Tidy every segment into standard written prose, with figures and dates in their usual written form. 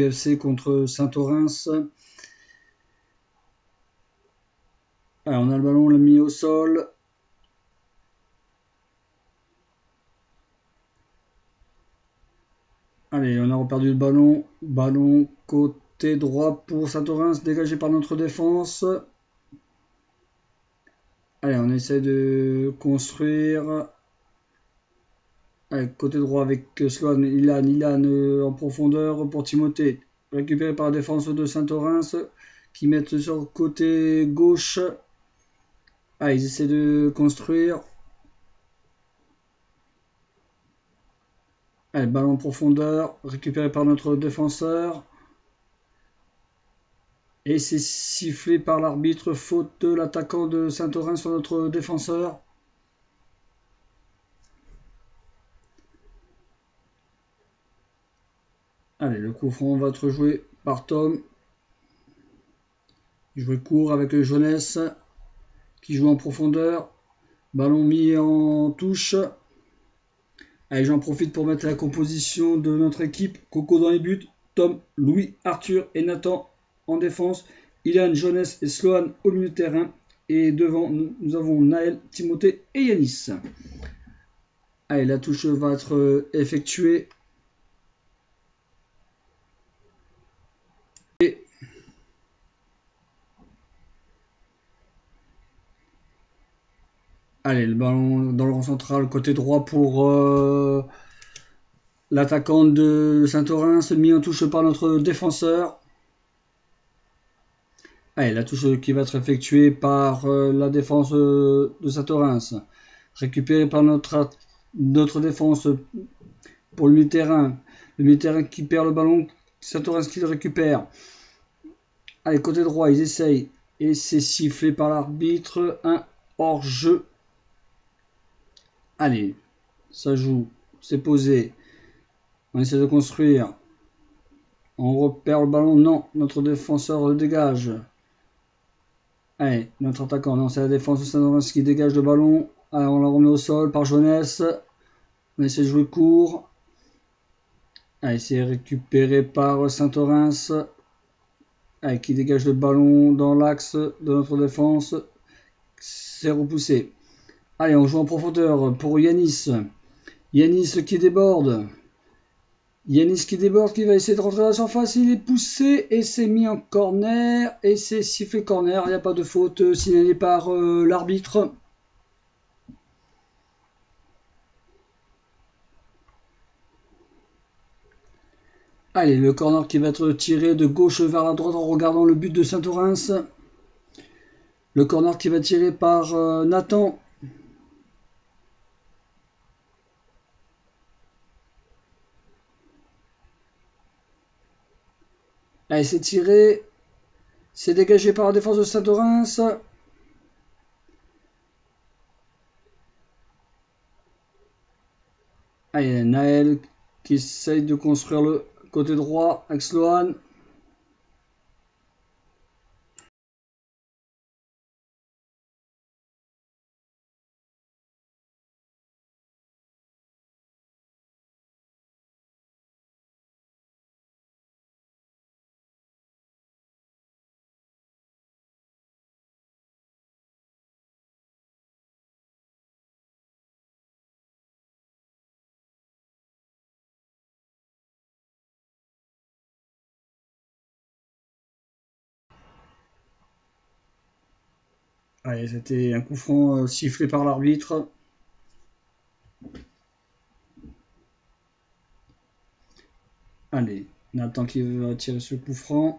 UFC contre Saint-Orens. Alors, on a le ballon, on l'a mis au sol. Allez, on a reperdu le ballon. Ballon côté droit pour Saint-Orens, dégagé par notre défense. Allez, on essaie de construire. Allez, côté droit avec Sloan, Ilan en profondeur pour Timothée. Récupéré par la défense de Saint-Orens qui mettent sur le côté gauche. Allez, ils essaient de construire. Allez, ballon en profondeur, récupéré par notre défenseur. Et c'est sifflé par l'arbitre, faute de l'attaquant de Saint-Orens sur notre défenseur. Allez, le coup franc va être joué par Tom. Joué court avec le Jeunesse qui joue en profondeur. Ballon mis en touche. Allez, j'en profite pour mettre la composition de notre équipe. Coco dans les buts, Tom, Louis, Arthur et Nathan en défense. Ilan, Jeunesse et Sloan au milieu de terrain. Et devant, nous avons Naël, Timothée et Yanis. Allez, la touche va être effectuée. Et allez, le ballon dans le rond central, côté droit pour l'attaquant de Saint-Orens, mis en touche par notre défenseur. Allez, la touche qui va être effectuée par la défense de Saint-Orens. Récupérée par notre défense pour le milieu-terrain. Le milieu-terrain qui perd le ballon, Saint-Orens qui le récupère. Allez, côté droit, ils essayent. Et c'est sifflé par l'arbitre. Un hors-jeu. Allez, ça joue. C'est posé. On essaie de construire. On repère le ballon. Non, notre défenseur le dégage. Allez, notre attaquant. Non, c'est la défense de Saint-Orens qui dégage le ballon. Allez, on la remet au sol par Jeunesse. On essaie de jouer court. Allez, c'est récupéré par Saint-Orens. Allez, qui dégage le ballon dans l'axe de notre défense. C'est repoussé. Allez, on joue en profondeur pour Yanis. Yanis qui déborde. Yanis qui déborde, qui va essayer de rentrer à la surface. Il est poussé et c'est mis en corner. Et c'est sifflé corner. Il n'y a pas de faute signalée par l'arbitre. Allez, le corner qui va être tiré de gauche vers la droite en regardant le but de Saint-Orens. Le corner qui va tirer par Nathan. Allez, c'est tiré. C'est dégagé par la défense de Saint-Orens. Allez, Naël qui essaye de construire le côté droit avec Sloan. Allez, c'était un coup franc sifflé par l'arbitre. Allez, Nathan qui va tirer ce coup franc.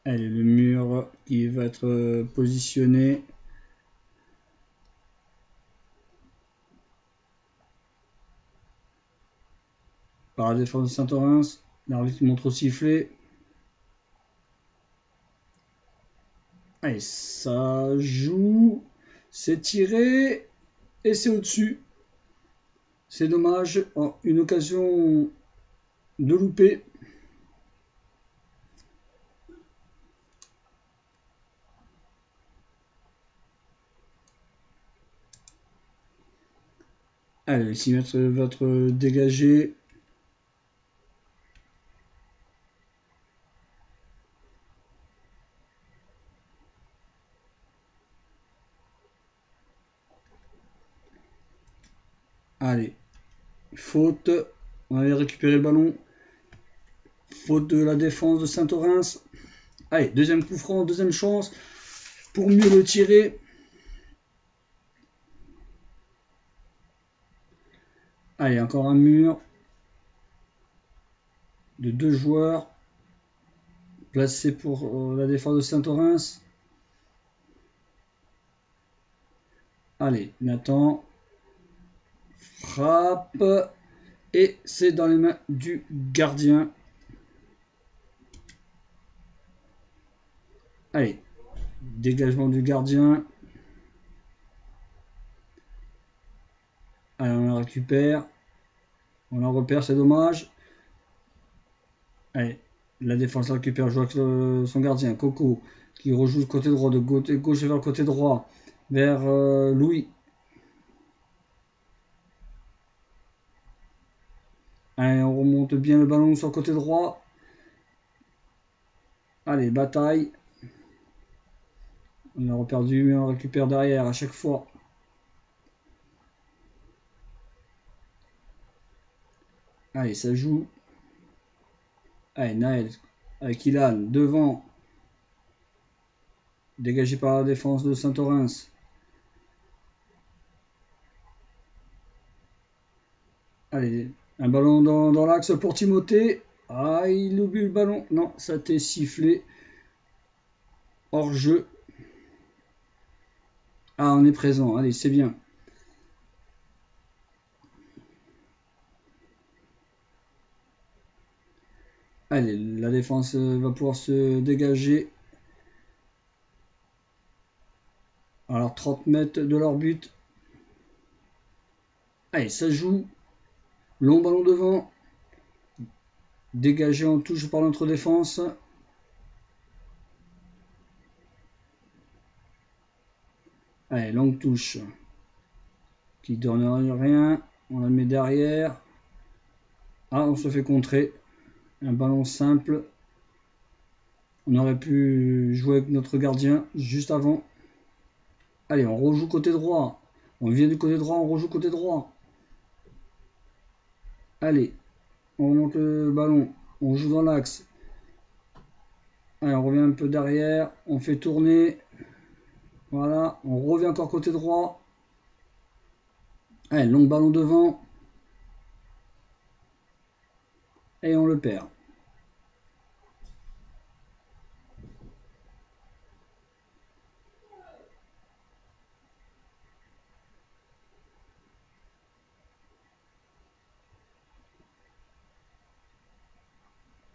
Allez, le mur qui va être positionné. Par la défense de Saint-Orens. L'arbitre montre au sifflet. Allez, ça joue. C'est tiré. Et c'est au-dessus. C'est dommage. Oh, une occasion de louper. Allez, 6 mètres va être dégagé. Allez, faute. On va aller récupérer le ballon. Faute de la défense de Saint-Orens. Allez, deuxième coup franc, deuxième chance pour mieux le tirer. Allez, encore un mur de 2 joueurs placés pour la défense de Saint-Orens. Allez, Nathan frappe et c'est dans les mains du gardien. Allez, dégagement du gardien. Allez, on la récupère. On la repère, c'est dommage. Allez, la défense la récupère, joue avec son gardien, Coco, qui rejoue du côté droit, de côté gauche vers le côté droit, vers Louis. Allez, on remonte bien le ballon sur le côté droit. Allez, bataille. On a reperdu, mais on récupère derrière à chaque fois. Allez, ça joue. Allez, Naël avec Ilan devant. Dégagé par la défense de Saint-Orens. Allez, un ballon dans l'axe pour Timothée. Ah, il oublie le ballon. Non, ça t'est sifflé. Hors jeu. Ah, on est présent. Allez, c'est bien. Allez, la défense va pouvoir se dégager. Alors, 30 mètres de leur but. Allez, ça joue. Long ballon devant. Dégagé en touche par notre défense. Allez, longue touche. Qui donne rien. On la met derrière. Ah, on se fait contrer. Un ballon simple. On aurait pu jouer avec notre gardien juste avant. Allez, on rejoue côté droit. On vient du côté droit, on rejoue côté droit. Allez, on remonte le ballon. On joue dans l'axe. Allez, on revient un peu derrière. On fait tourner. Voilà, on revient encore côté droit. Allez, long ballon devant. Et on le perd.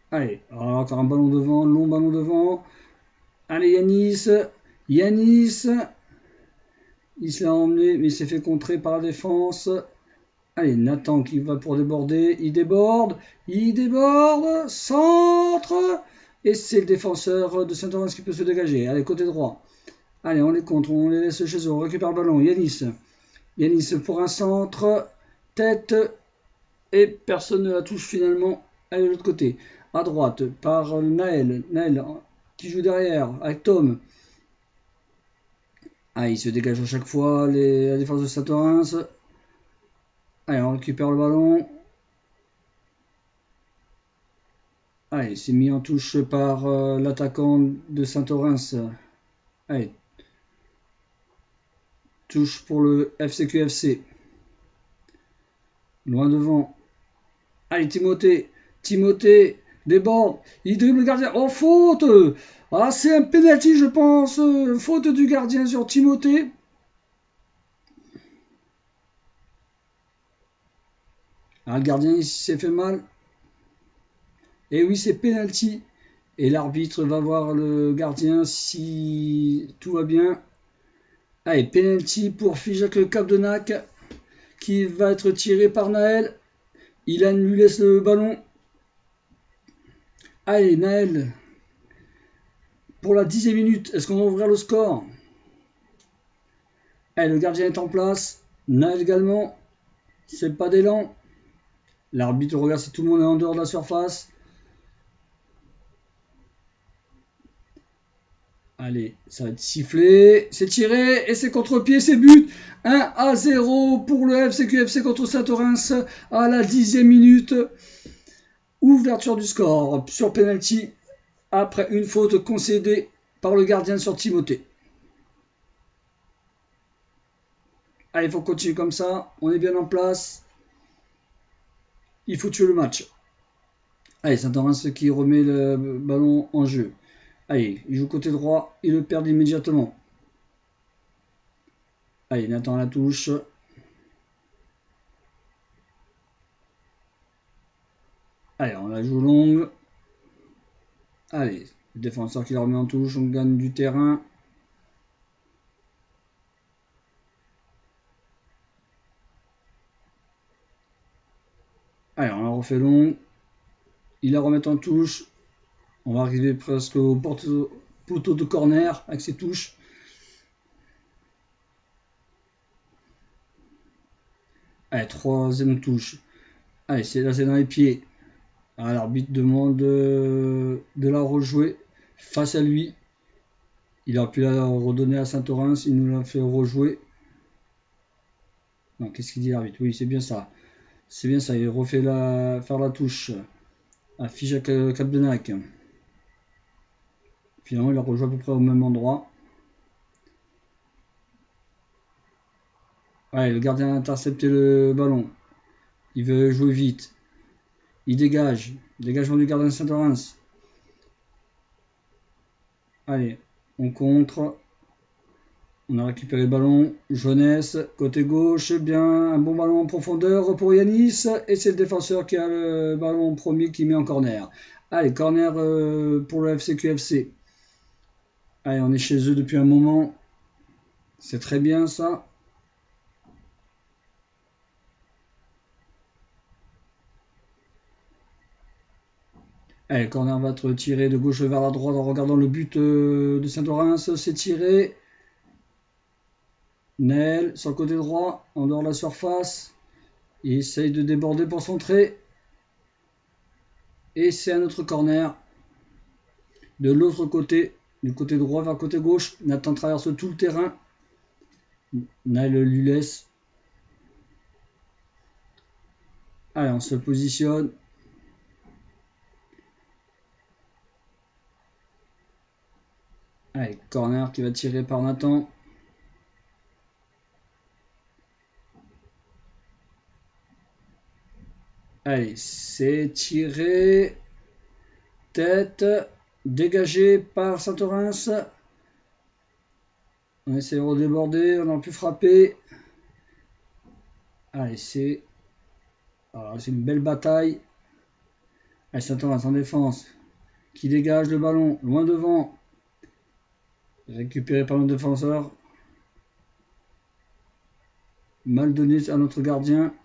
Allez, alors encore un ballon devant, long ballon devant. Allez, Yanis. Yanis. Il se l'a emmené, mais il s'est fait contrer par la défense. Allez, Nathan qui va pour déborder. Il déborde. Il déborde. Centre. Et c'est le défenseur de Saint-Orens qui peut se dégager. Allez, côté droit. Allez, on les contre. On les laisse chez eux. On récupère le ballon. Yanis. Yanis pour un centre. Tête. Et personne ne la touche finalement. Allez, de l'autre côté. À droite, par Naël. Naël qui joue derrière avec Tom. Ah, il se dégage à chaque fois la défense de Saint-Orens. Allez, on récupère le ballon. Allez, c'est mis en touche par l'attaquant de Saint-Orens. Allez. Touche pour le FCQFC. Loin devant. Allez, Timothée. Timothée déborde. Il dribble le gardien. Oh, faute! Ah, c'est un penalty, je pense. Faute du gardien sur Timothée. Ah, le gardien, il s'est fait mal. Et oui, c'est penalty. Et l'arbitre va voir le gardien si tout va bien. Allez, penalty pour Figeac le Capdenac qui va être tiré par Naël. Ilan lui laisse le ballon. Allez, Naël. Pour la 10e minute, est-ce qu'on va ouvrir le score? Allez, le gardien est en place. Naël également. c'est pas d'élan. L'arbitre regarde si tout le monde est en dehors de la surface. Allez, ça va être sifflé, c'est tiré, et c'est contre-pied, c'est but. 1-0 pour le FCQFC contre Saint-Orens à la 10e minute. Ouverture du score sur penalty après une faute concédée par le gardien sur Timothée. Allez, il faut continuer comme ça, on est bien en place. Il faut tuer le match. Allez, Saint-Orens qui remet le ballon en jeu. Allez, il joue côté droit, il le perd immédiatement. Allez, Nathan à la touche. Allez, on la joue longue. Allez, le défenseur qui la remet en touche, on gagne du terrain. Allez, on la refait longue. Il la remet en touche. On va arriver presque au poteau de corner avec ses touches. Allez, troisième touche. Allez, là c'est dans les pieds. Ah, l'arbitre demande de la rejouer face à lui. Il a pu la redonner à Saint-Orens, il nous l'a fait rejouer. Non, qu'est-ce qu'il dit l'arbitre? Oui, c'est bien ça. C'est bien ça, il refait faire la touche à Figeac Capdenac. Finalement, il a rejoué à peu près au même endroit. Ouais, le gardien a intercepté le ballon. Il veut jouer vite. Il dégage. Dégagement du gardien de Saint-Orens. Allez, on contre. On a récupéré le ballon. Jeunesse, côté gauche. Bien, un bon ballon en profondeur pour Yanis. Et c'est le défenseur qui a le ballon en premier qui met en corner. Allez, corner pour le FCQFC. Allez, on est chez eux depuis un moment. C'est très bien ça. Allez, le corner va être tiré de gauche vers la droite en regardant le but de Saint-Orens. C'est tiré. Naël sur le côté droit, en dehors de la surface. Il essaye de déborder pour centrer. Et c'est un autre corner. De l'autre côté, du côté droit vers le côté gauche. Nathan traverse tout le terrain. Naël lui laisse. Allez, on se positionne. Allez, corner qui va tirer par Nathan. Allez, c'est tiré. Tête. Dégagé par Saint-Orens. On essaie de redéborder. On a pu frapper. Allez, c'est une belle bataille. Allez, Saint-Orens en défense. Qui dégage le ballon loin devant. Récupéré par notre défenseur. Mal donné à notre gardien.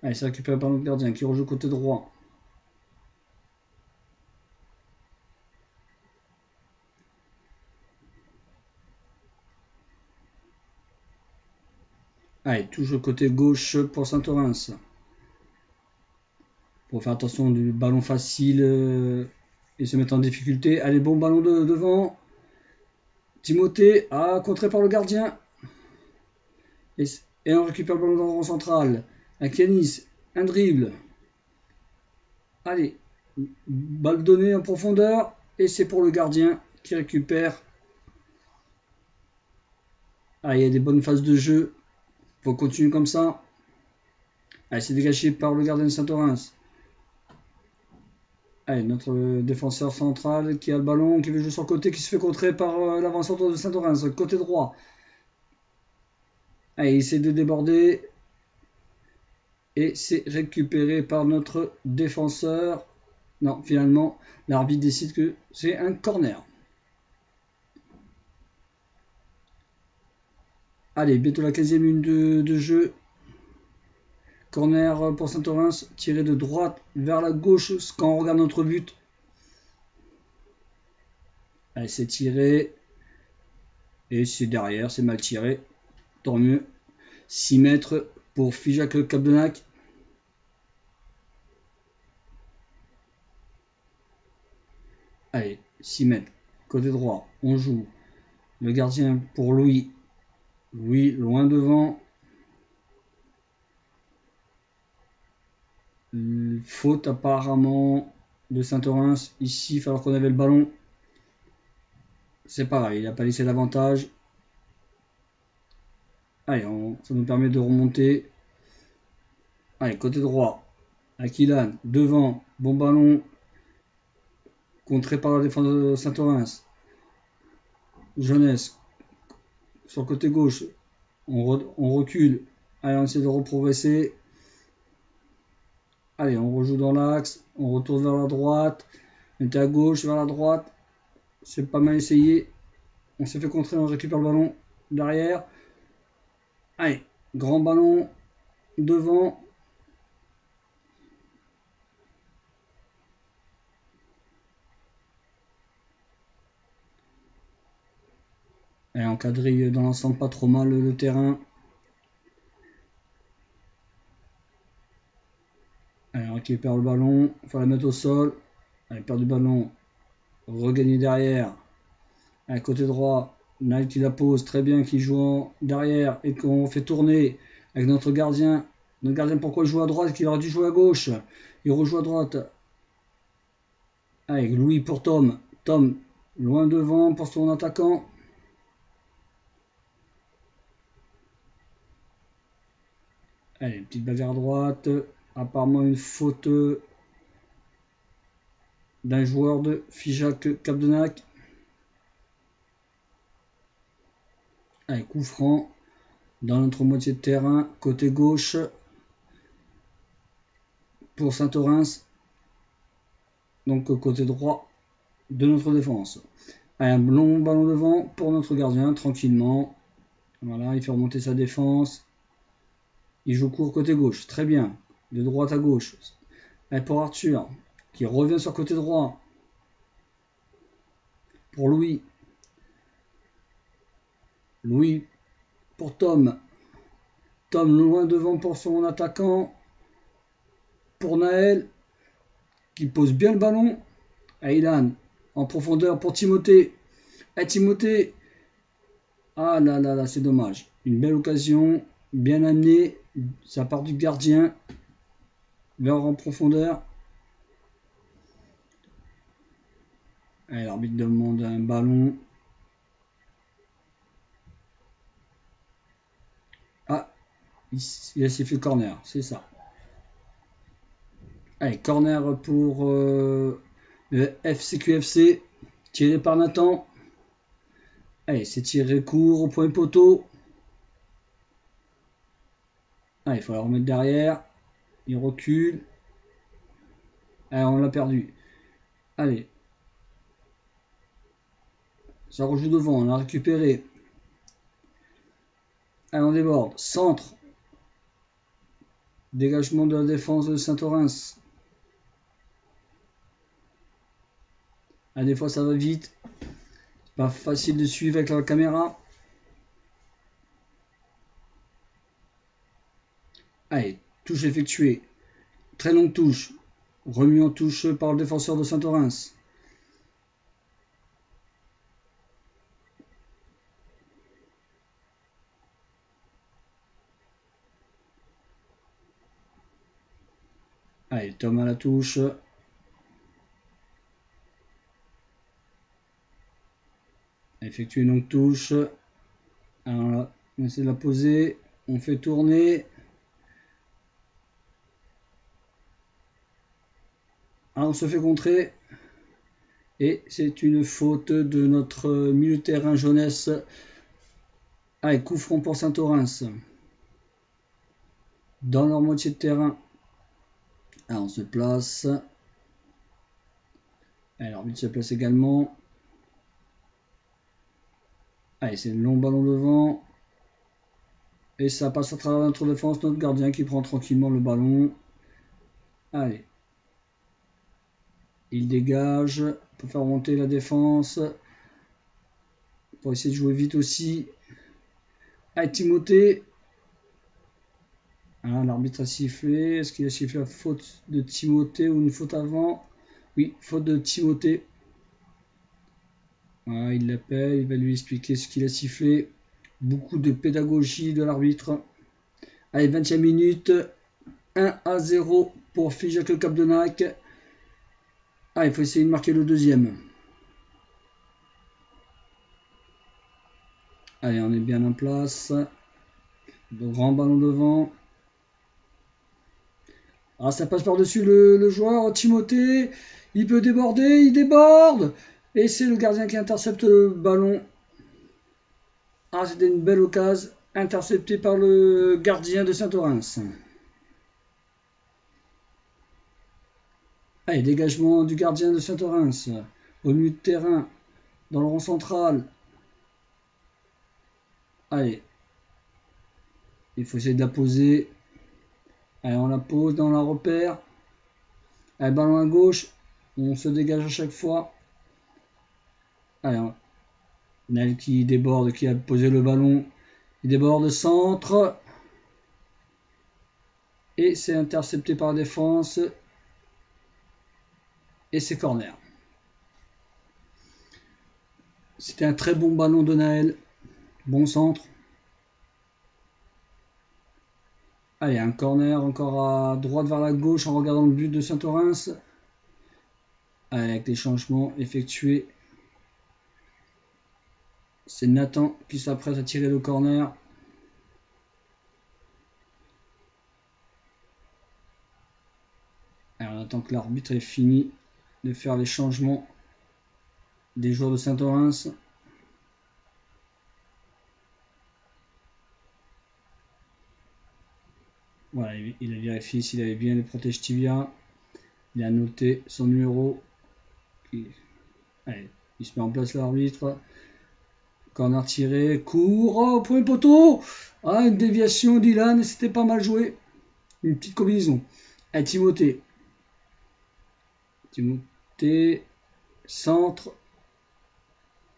Allez, c'est récupéré par notre gardien qui rejoue côté droit. Allez, toujours côté gauche pour Saint-Orens. Pour faire attention du ballon facile et se mettre en difficulté. Allez, bon ballon devant. Timothée, contré par le gardien. Et on récupère le ballon dans le rond central. Avec Yanis, un dribble. Allez, balle donnée en profondeur. Et c'est pour le gardien qui récupère. Ah, il y a des bonnes phases de jeu. Faut continuer comme ça. Allez, c'est dégagé par le gardien de Saint-Orens. Allez, notre défenseur central qui a le ballon, qui veut jouer sur le côté, qui se fait contrer par l'avant-centre de Saint-Orens, côté droit. Allez, il essaie de déborder. Et c'est récupéré par notre défenseur. Non, finalement, l'arbitre décide que c'est un corner. Allez, bientôt la 15e minute de jeu. Corner pour Saint-Orens, tiré de droite vers la gauche quand on regarde notre but. Allez, c'est tiré. Et c'est derrière, c'est mal tiré. Tant mieux. 6 mètres pour Figeac Capdenac. Allez, 6 mètres. Côté droit, on joue. Le gardien pour Louis. Louis, loin devant. Faute apparemment de Saint-Orens. Ici, il va falloir qu'on avait le ballon. C'est pareil, il n'a pas laissé l'avantage. Allez, ça nous permet de remonter. Allez, côté droit. Akilan, devant. Bon ballon. Contré par la défense de Saint-Orens. Jeunesse. Sur le côté gauche. On recule. Allez, on essaie de reprogresser. Allez, on rejoue dans l'axe. On retourne vers la droite. On était à gauche, vers la droite. C'est pas mal essayé. On s'est fait contrer, on récupère le ballon derrière. Allez, grand ballon devant. Allez, encadré dans l'ensemble, pas trop mal le terrain. Allez, on récupère le ballon. Il faut la mettre au sol. Allez, perd du ballon. Regagner derrière. Allez, côté droit. Nike qui la pose très bien, qui joue derrière et qu'on fait tourner avec notre gardien. Notre gardien, pourquoi il joue à droite, qu'il aurait dû jouer à gauche. Il rejoue à droite. Avec Louis pour Tom. Tom, loin devant pour son attaquant. Allez, petite balle vers droite. Apparemment une faute d'un joueur de Figeac Capdenac. Allez, coup franc dans notre moitié de terrain, côté gauche pour Saint-Orens. Donc côté droit de notre défense. Allez, un long ballon devant pour notre gardien, tranquillement. Voilà, il fait remonter sa défense. Il joue court côté gauche, très bien. De droite à gauche. Allez, pour Arthur, qui revient sur côté droit. Pour Louis. Louis pour Tom. Tom loin devant pour son attaquant. Pour Naël, qui pose bien le ballon. Aylan en profondeur pour Timothée. Timothée. Ah là là là, c'est dommage. Une belle occasion, bien amenée. Ça part du gardien vers en profondeur. Allez, l'arbitre demande un ballon. Ah, il a sifflé corner, c'est ça. Allez, corner pour le FCQFC, tiré par Nathan. Allez, c'est tiré court au point poteau. Allez, il faut la remettre derrière. Il recule. Allez, on l'a perdu. Allez. Ça rejoue devant, on l'a récupéré. Allez, on déborde. Centre. Dégagement de la défense de Saint-Orens. Ah, des fois ça va vite. Pas facile de suivre avec la caméra. Allez, touche effectuée. Très longue touche. Remis en touche par le défenseur de Saint-Orens. Allez, Tom à la touche. Effectue une longue touche. Alors là, on essaie de la poser. On fait tourner. Alors on se fait contrer. Et c'est une faute de notre milieu de terrain jeunesse. Allez, coup franc pour Saint-Orens. Dans leur moitié de terrain. Alors on se place. L'arbitre se place également. Allez, c'est le long ballon devant. Et ça passe à travers notre défense, notre gardien qui prend tranquillement le ballon. Allez. Il dégage. Pour faire remonter la défense. Pour essayer de jouer vite aussi. Allez, Timothée. Ah, l'arbitre a sifflé. Est-ce qu'il a sifflé la faute de Timothée ou une faute avant? Oui, faute de Timothée. Ah, il l'appelle, il va lui expliquer ce qu'il a sifflé. Beaucoup de pédagogie de l'arbitre. Allez, 20e minute. 1-0 pour Figeac le Cap-de-Nac. Ah, il faut essayer de marquer le deuxième. Allez, on est bien en place. De grand ballon devant. Ah, ça passe par-dessus le joueur. Timothée, il peut déborder, il déborde. Et c'est le gardien qui intercepte le ballon. Ah, c'était une belle occasion. Intercepté par le gardien de Saint-Orens. Allez, dégagement du gardien de Saint-Orens. Au milieu de terrain, dans le rond central. Allez, il faut essayer de la poser. Allez, on la pose, on la repère. Allez, ballon à gauche. On se dégage à chaque fois. Allez, Nel qui déborde, qui a posé le ballon. Il déborde, centre. Et c'est intercepté par la défense. Et c'est corner. C'était un très bon ballon de Naël. Bon centre. Allez, un corner encore à droite vers la gauche en regardant le but de Saint-Orens. Avec les changements effectués. C'est Nathan qui s'apprête à tirer le corner. Alors, on attend que l'arbitre ait fini de faire les changements des joueurs de Saint-Orens. Voilà, il a vérifié s'il avait bien les protèges tibia. Il a noté son numéro. Allez, il se met en place l'arbitre. Corner tiré, court, oh, premier poteau. Ah, une déviation d'Ilan, c'était pas mal joué. Une petite combinaison. Allez, Timothée. Timothée, centre.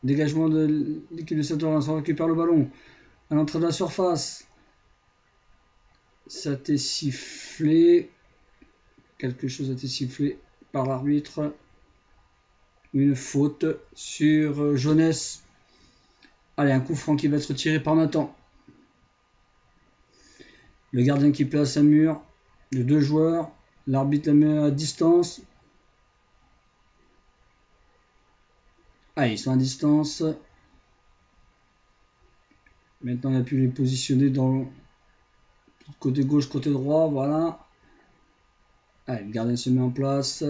Dégagement de l'équipe de Saint-Orens, on récupère le ballon. À l'entrée de la surface. Ça a été sifflé. Quelque chose a été sifflé par l'arbitre. Une faute sur Jeunesse. Allez, un coup franc qui va être tiré par Nathan. Le gardien qui place un mur. Les deux joueurs. L'arbitre la met à distance. Ah, ils sont à distance. Maintenant, il a pu les positionner dans côté gauche, côté droit. Voilà. Allez, le gardien se met en place.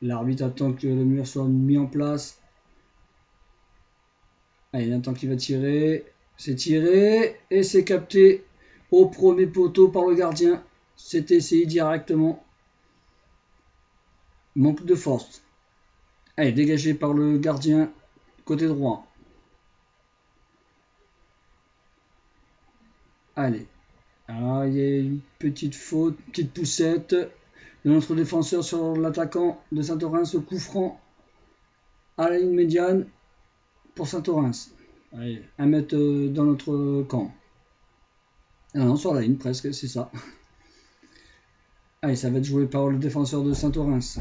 L'arbitre attend que le mur soit mis en place. Allez, il attend qu'il va tirer. C'est tiré et c'est capté au premier poteau par le gardien. C'était essayé directement. Manque de force. Allez, dégagé par le gardien côté droit. Allez. Ah, il y a une petite faute, petite poussette de notre défenseur sur l'attaquant de Saint-Orens. Coup franc à la ligne médiane pour Saint-Orens. Allez, 1 mètre dans notre camp. Ah non, sur la ligne presque, c'est ça. Allez, ça va être joué par le défenseur de Saint-Orens.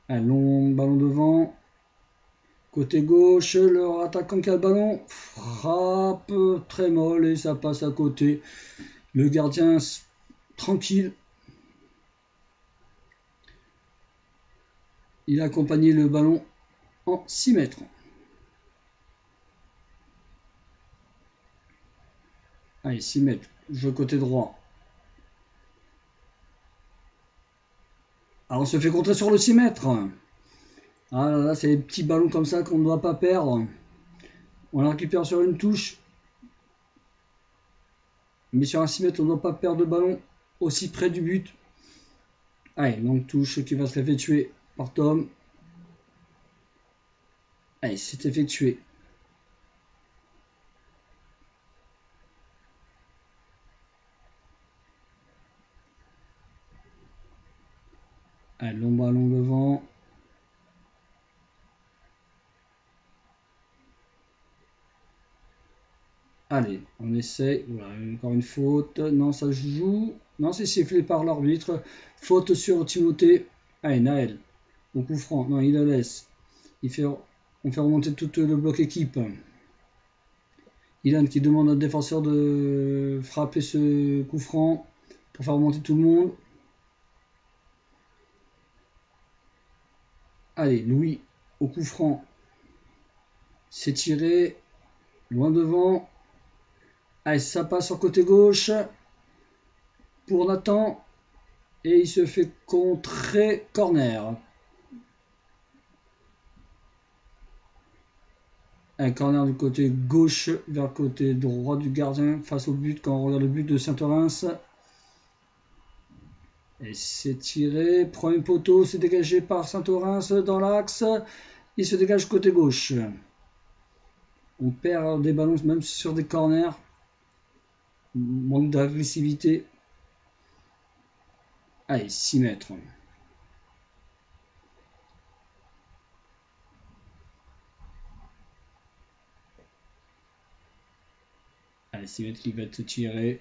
Un long ballon devant. Côté gauche, le attaquant qui a le ballon frappe très molle et ça passe à côté. Le gardien tranquille. Il a accompagné le ballon en 6 mètres. Allez, 6 mètres. Jeu côté droit. Alors on se fait contrer sur le 6 mètres. Ah là là, c'est des petits ballons comme ça qu'on ne doit pas perdre. On la récupère sur une touche. Mais sur un 6 mètres, on ne doit pas perdre de ballon aussi près du but. Allez, longue touche qui va se effectuer par Tom. Allez, c'est effectué. Allez, long ballon devant. Allez, on essaye. Voilà, encore une faute. Non, ça joue. Non, c'est sifflé par l'arbitre. Faute sur Timothée. Allez, Naël. Au coup franc. Non, il la laisse. On fait remonter tout le bloc équipe. Ilan qui demande au défenseur de frapper ce coup franc pour faire remonter tout le monde. Allez, Louis au coup franc. C'est tiré. Loin devant. Allez, ça passe sur côté gauche. Pour Nathan. Et il se fait contrer corner. Un corner du côté gauche vers le côté droit du gardien face au but quand on regarde le but de Saint-Orens. Et c'est tiré. Premier poteau, c'est dégagé par Saint-Orens dans l'axe. Il se dégage côté gauche. On perd des ballons même sur des corners. Manque d'agressivité. Allez, 6 mètres. Allez, 6 mètres qui va être tiré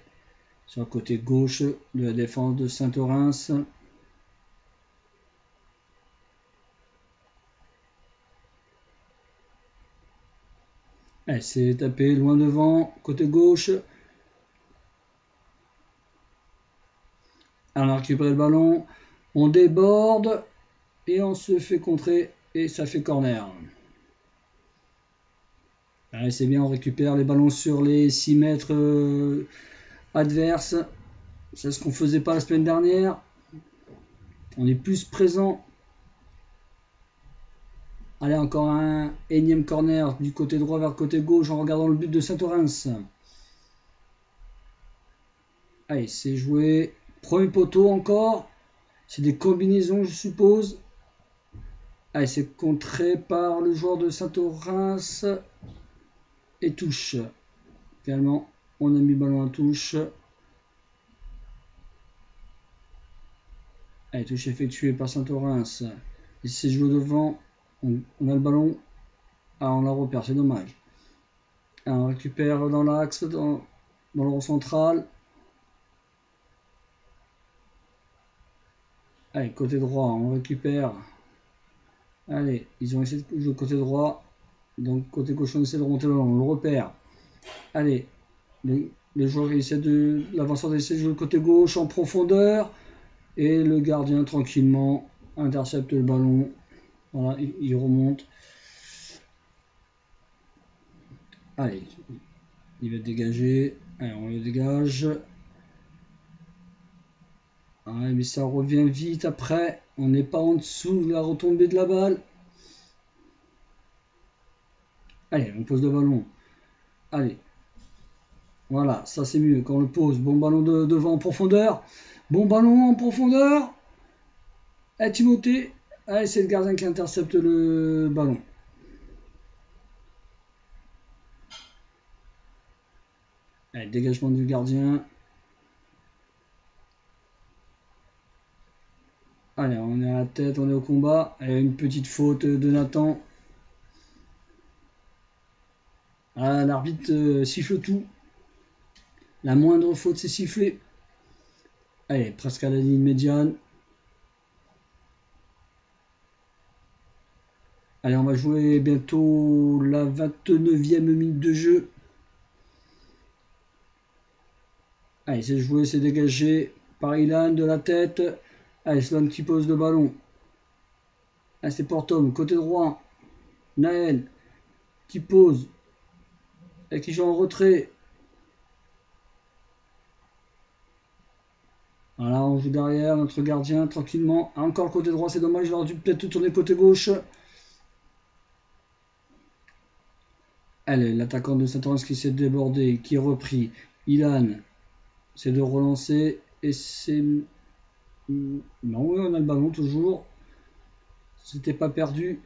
sur le côté gauche de la défense de Saint-Orens. Allez, c'est tapé loin devant, côté gauche. On a récupéré le ballon, on déborde et on se fait contrer et ça fait corner. Allez, c'est bien, on récupère les ballons sur les 6 mètres adverses. C'est ce qu'on faisait pas la semaine dernière. On est plus présent. Allez, encore un énième corner du côté droit vers le côté gauche en regardant le but de Saint-Orens. Allez, c'est joué. Premier poteau encore. C'est des combinaisons, je suppose. Allez, c'est contré par le joueur de Saint-Orens. Et touche. Finalement, on a mis le ballon à touche. Allez, touche effectuée par Saint-Orens. Et c'est joué devant. On a le ballon. Ah, on la repère, c'est dommage. Alors, on récupère dans l'axe, dans le rond central. Allez, côté droit, on récupère. Allez, ils ont essayé de jouer côté droit. Donc, côté gauche, on essaie de remonter le ballon. On le repère. Allez, les joueurs essaient de. L'avanceur essaie de jouer côté gauche en profondeur. Et le gardien, tranquillement, intercepte le ballon. Voilà, il remonte. Allez, il va dégager. Allez, on le dégage. Ouais, mais ça revient vite après. On n'est pas en dessous de la retombée de la balle. Allez, on pose le ballon. Allez. Voilà, ça c'est mieux quand on le pose. Bon ballon devant en profondeur. Bon ballon en profondeur. Allez, Timothée. Allez, c'est le gardien qui intercepte le ballon. Allez, dégagement du gardien. Allez, on est à la tête, on est au combat. Allez, une petite faute de Nathan. Ah, l'arbitre siffle tout. La moindre faute, c'est sifflé. Allez, presque à la ligne médiane. Allez, on va jouer bientôt la 29e minute de jeu. Allez, c'est joué, c'est dégagé par Ilan de la tête. Allez, Sloan qui pose le ballon. Allez, c'est Portom, côté droit. Naël qui pose. Et qui joue en retrait. Voilà, on joue derrière notre gardien tranquillement. Encore le côté droit, c'est dommage, il aurait dû peut-être tourner côté gauche. Allez, l'attaquant de Saint-Orens qui s'est débordé, qui est repris. Ilan, c'est de relancer. Et c'est... Non, oui, on a le ballon toujours. C'était pas perdu.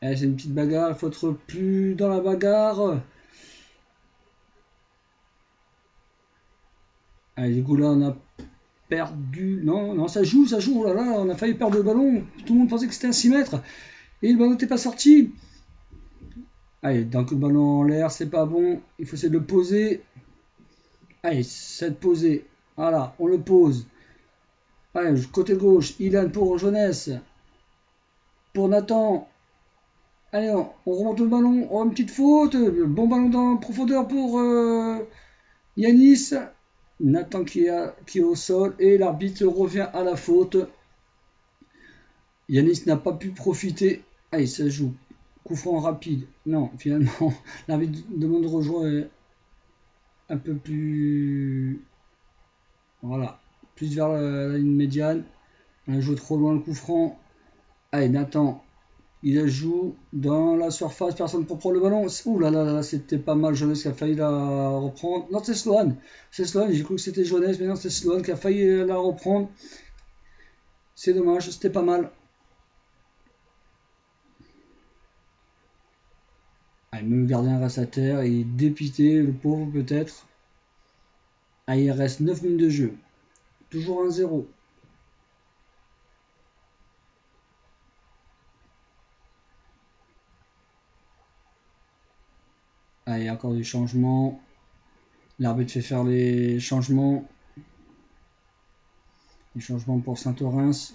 Allez, c'est une petite bagarre, il faut être plus dans la bagarre. Allez, du coup là on a perdu. Non, ça joue. Oh là là, on a failli perdre le ballon. Tout le monde pensait que c'était un 6 mètres. Et le ballon n'était pas sorti. Allez, d'un coup de ballon en l'air, c'est pas bon. Il faut essayer de le poser. Allez, c'est posé. Voilà, on le pose. Allez, côté gauche, Ilan pour Jeunesse. Pour Nathan. Allez, on remonte le ballon. Oh, une petite faute. Bon ballon dans la profondeur pour Yanis. Nathan qui est au sol. Et l'arbitre revient à la faute. Yanis n'a pas pu profiter. Allez, ça joue. Coup franc rapide. Non, finalement, l'arbitre demande de rejoindre un peu plus. Voilà. Plus vers la ligne médiane. On a joué trop loin le coup franc. Allez, Nathan. Il joue dans la surface, personne pour prendre le ballon. Ouh là là là, c'était pas mal. Jeunesse qui a failli la reprendre. Non, c'est Sloan. C'est Sloan, j'ai cru que c'était Jeunesse, mais non, c'est Sloan qui a failli la reprendre. C'est dommage, c'était pas mal. Allez, le gardien reste à terre, il est dépité, le pauvre peut-être. Allez, il reste 9 minutes de jeu. Toujours 1-0. Allez, encore du changement. L'arbitre fait faire les changements. Les changements pour Saint-Orens.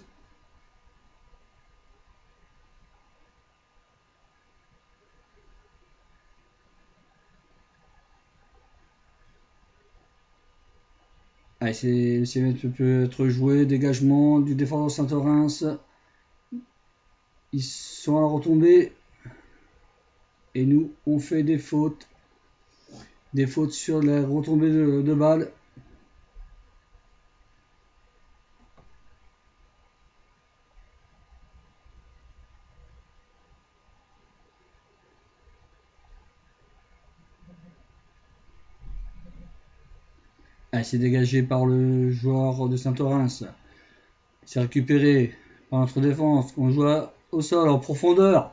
Allez, c'est peut être joué. Dégagement du défenseur Saint-Orens. Ils sont à la retombée. Et nous, on fait des fautes. Des fautes sur la retombée de balles. Ah, c'est dégagé par le joueur de Saint-Orens. C'est récupéré par notre défense. On joue au sol en profondeur.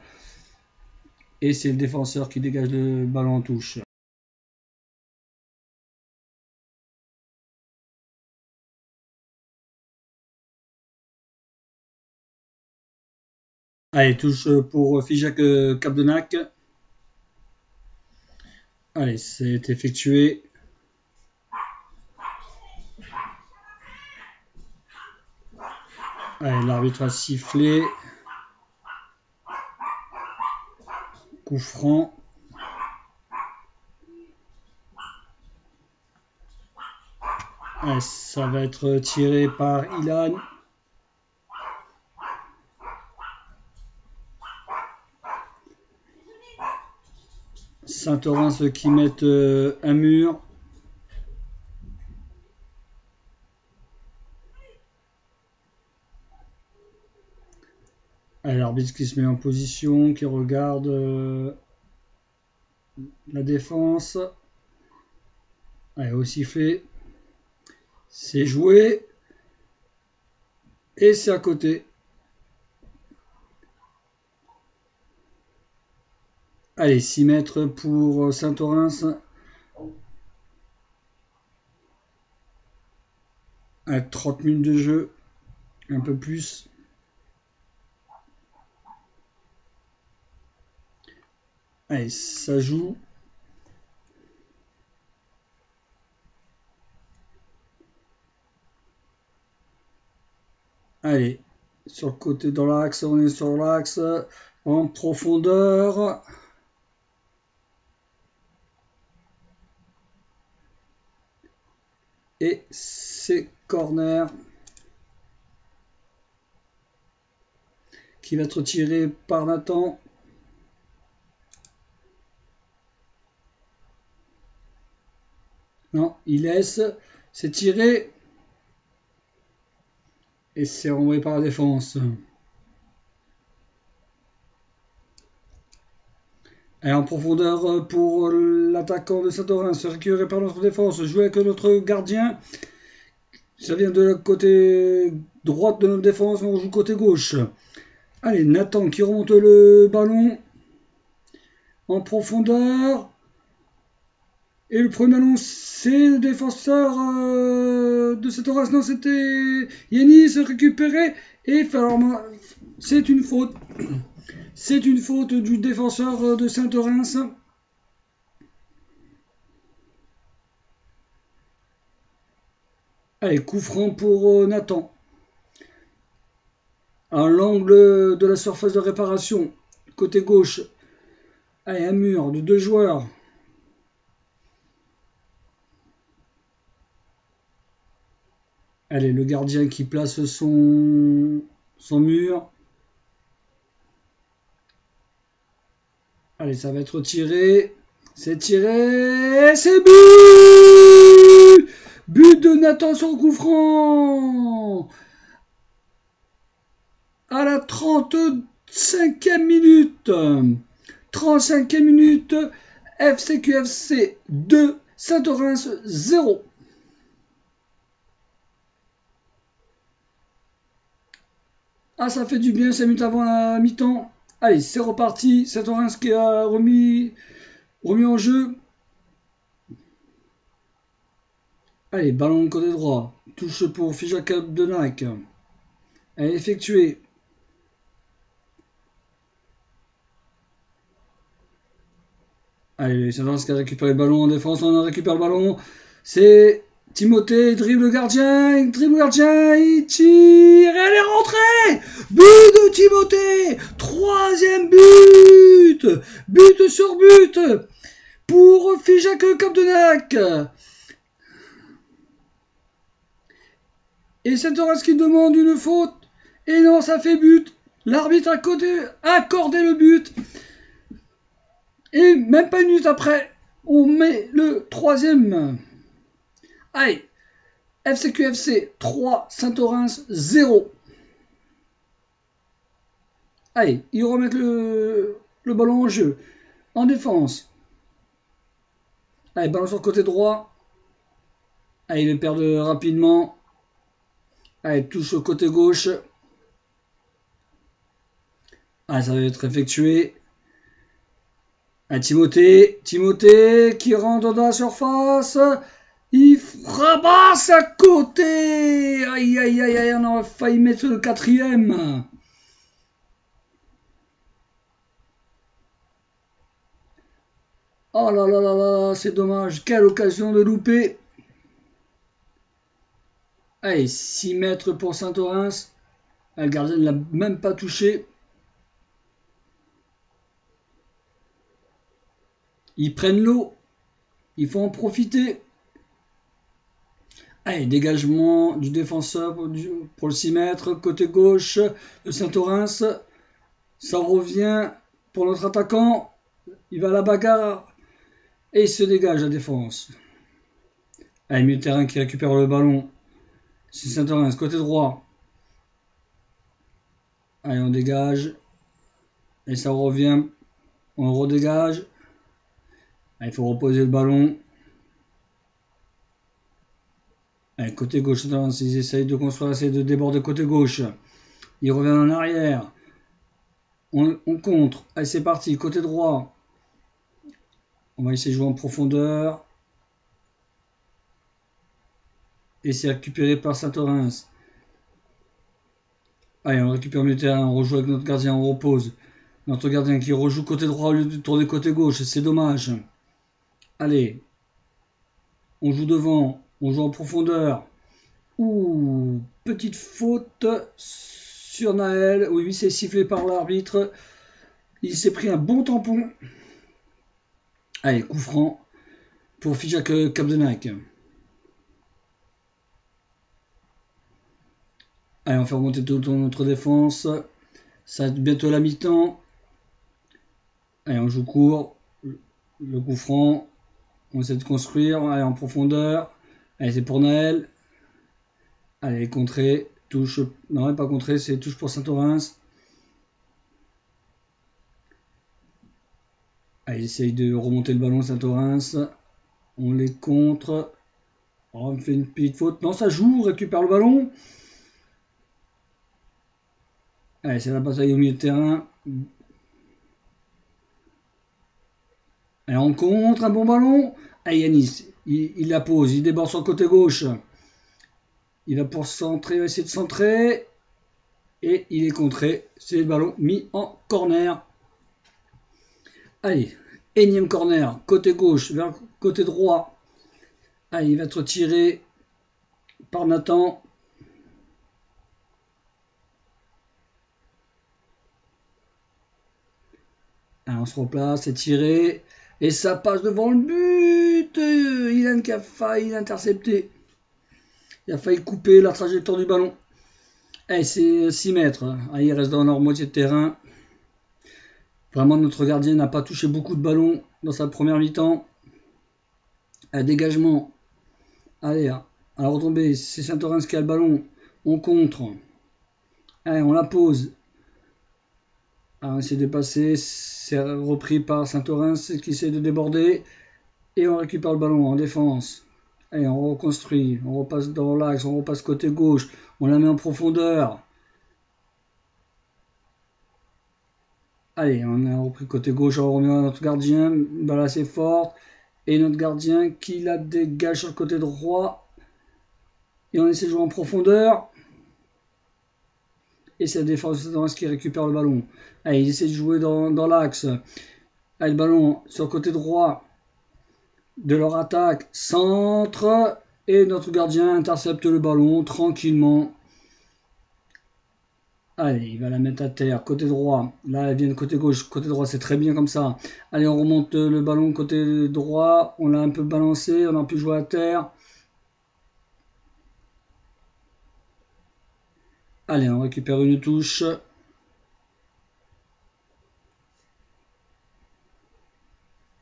Et c'est le défenseur qui dégage le ballon en touche. Allez, touche pour Figeac Capdenac. Allez, c'est effectué. Allez, l'arbitre a sifflé. Coup franc. Allez, ça va être tiré par Ilan. Saint-Orens qui met un mur. L'arbitre qui se met en position, qui regarde la défense. Allez, au sifflet. C'est joué. Et c'est à côté. Allez, 6 mètres pour Saint-Orens. À 30 minutes de jeu. Un peu plus. Allez, ça joue. Allez, sur le côté dans l'axe, on est sur l'axe. En profondeur. Et c'est corner. Qui va être tiré par Nathan. Non, il laisse. C'est tiré. Et c'est renvoyé par la défense. Et en profondeur pour l'attaquant de Saint-Orens. C'est récupéré par notre défense. Joué avec notre gardien. Ça vient de la côté droite de notre défense. On joue côté gauche. Allez, Nathan qui remonte le ballon. En profondeur. Et le premier ballon, c'est le défenseur de cette race. Non, c'était Yanis récupéré. Et alors, c'est une faute. C'est une faute du défenseur de Saint-Orens. Allez, coup franc pour Nathan. À l'angle de la surface de réparation, côté gauche. Allez, un mur de 2 joueurs. Allez, le gardien qui place son mur. Allez, ça va être tiré. C'est tiré. C'est but! But de Nathan sur le coup franc! À la 35e minute. 35e minute. FCQFC 2, Saint-Orens 0. Ah, ça fait du bien 5 minutes avant la mi-temps. Allez, c'est reparti. Saint-Orens qui a remis en jeu. Allez, ballon côté droit. Touche pour Fijak Abdenak. Elle est effectuée. Allez, Saint-Orens qui a récupéré le ballon en défense. On a récupéré le ballon. C'est Timothée, dribble le gardien, il tire, et elle est rentrée. But de Timothée, 3e but, but sur but pour Fijak Abdenak. Et Saint-Orens qui demande une faute, et non, ça fait but. L'arbitre a accordé le but, et même pas une minute après, on met le 3e. Allez, FCQFC 3, Saint-Orens 0. Allez, ils remettent le ballon en jeu. En défense. Allez, ballon sur le côté droit. Allez, ils le perdent rapidement. Allez, touche au côté gauche. Allez, ça va être effectué. Allez, Timothée qui rentre dans la surface. Il frappe à côté. Aïe, aïe, aïe, aïe, on aurait failli mettre le 4e. Oh là là là là, c'est dommage. Quelle occasion de louper. Allez, 6 mètres pour Saint-Orens. Le gardien ne l'a même pas touché. Ils prennent l'eau. Il faut en profiter. Allez, dégagement du défenseur pour le 6 mètres. Côté gauche de Saint-Orens. Ça revient pour notre attaquant. Il va à la bagarre. Et il se dégage la défense. Allez, milieu de terrain qui récupère le ballon. C'est Saint-Orens, côté droit. Allez, on dégage. Et ça revient. On redégage. Allez, il faut reposer le ballon. Allez, côté gauche, ils essayent de construire, essayent de déborder côté gauche. Il revient en arrière. On contre. Allez, c'est parti. Côté droit. On va essayer de jouer en profondeur. Et c'est récupéré par Saint-Orens. Allez, on récupère le terrain. On rejoue avec notre gardien. On repose. Notre gardien qui rejoue côté droit au lieu de tourner côté gauche. C'est dommage. Allez. On joue devant. On joue en profondeur. Ouh, petite faute sur Naël. Oui, c'est sifflé par l'arbitre. Il s'est pris un bon tampon. Allez, coup franc pour Fijak Abdenak. Allez, on fait remonter tout notre défense. Ça va être bientôt la mi-temps. Allez, on joue court. Le coup franc. On essaie de construire. Allez, en profondeur. Allez, c'est pour Naël. Allez, contrée. Touche. Non, pas contrée, c'est touche pour Saint-Orens. Allez, il essaye de remonter le ballon, Saint-Orens. On les contre. Oh, on fait une petite faute. Non, ça joue, on récupère le ballon. Allez, c'est la bataille au milieu de terrain. Allez, on contre, un bon ballon. Allez, Yanis, il la pose, il déborde sur le côté gauche. Il va pour centrer, il va essayer de centrer. Et il est contré. C'est le ballon mis en corner. Allez, énième corner, côté gauche vers côté droit. Allez, il va être tiré par Nathan. Allez, on se replace, c'est tiré. Et ça passe devant le but. Ilan qui a failli l'intercepter. Il a failli couper la trajectoire du ballon. Allez, c'est 6 mètres. Allez, il reste dans leur moitié de terrain. Vraiment, notre gardien n'a pas touché beaucoup de ballons dans sa première mi-temps. Un dégagement. Allez, à la retombée, c'est Saint-Orens qui a le ballon. On contre. Allez, on la pose. On essaie de passer. C'est repris par Saint-Orens qui essaie de déborder. Et on récupère le ballon en défense. Allez, on reconstruit. On repasse dans l'axe. On repasse côté gauche. On la met en profondeur. Allez, on a repris côté gauche, on remet à notre gardien, une balle assez forte, et notre gardien qui la dégage sur le côté droit, et on essaie de jouer en profondeur, et c'est la défense de Saint-Orens qui récupère le ballon. Allez, il essaie de jouer dans l'axe, allez, le ballon sur le côté droit de leur attaque, centre, et notre gardien intercepte le ballon tranquillement. Allez, il va la mettre à terre, côté droit. Là, elle vient de côté gauche, côté droit, c'est très bien comme ça. Allez, on remonte le ballon côté droit. On l'a un peu balancé, on a pu jouer à terre. Allez, on récupère une touche.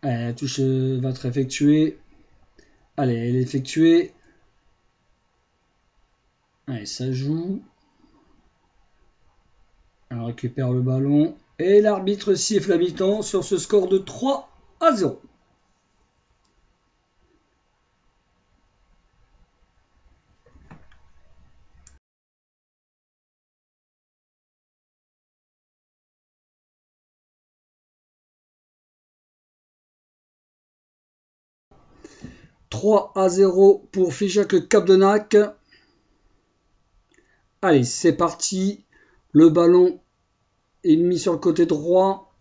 Allez, la touche va être effectuée. Allez, elle est effectuée. Allez, ça joue. On récupère le ballon. Et l'arbitre siffle la mi-temps sur ce score de 3-0. « 3-0 pour Figeac Capdenac. Allez, c'est parti. Le ballon est mis sur le côté droit.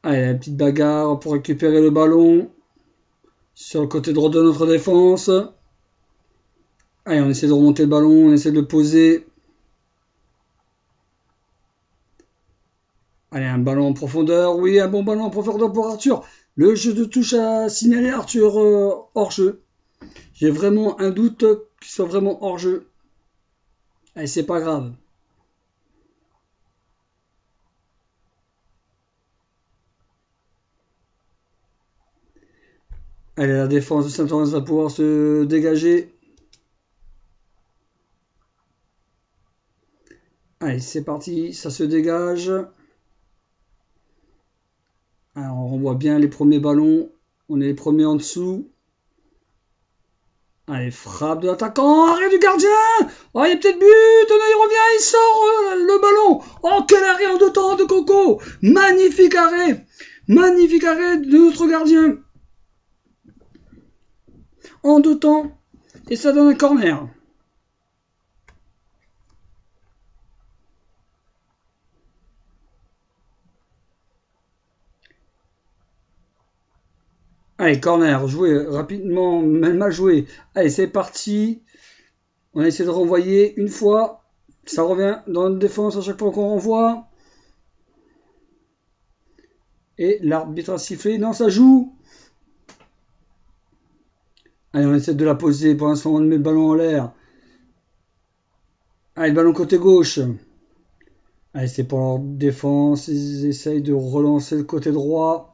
Allez, la petite bagarre pour récupérer le ballon sur le côté droit de notre défense. Allez, on essaie de remonter le ballon, on essaie de le poser. Allez, un ballon en profondeur. Oui, un bon ballon en profondeur pour Arthur. Le jeu de touche a signalé Arthur hors jeu. J'ai vraiment un doute qu'il soit vraiment hors jeu. Allez, c'est pas grave. Allez, la défense de Saint-Orens va pouvoir se dégager. Allez, c'est parti, ça se dégage. Alors, on voit bien les premiers ballons. On est les premiers en dessous. Allez, frappe de l'attaquant, arrêt du gardien. Oh, il y a peut-être but. Il revient, il sort le ballon. Oh, quel arrêt en 2 temps de Coco. Magnifique arrêt. Magnifique arrêt de notre gardien. En 2 temps. Et ça donne un corner. Allez, corner, joué rapidement, mal joué. Allez, c'est parti. On a essayé de renvoyer une fois. Ça revient dans notre défense à chaque fois qu'on renvoie. Et l'arbitre a sifflé. Non, ça joue. Allez, on essaie de la poser. Pour l'instant, on met le ballon en l'air. Allez, le ballon côté gauche. Allez, c'est pour leur défense. Ils essayent de relancer le côté droit.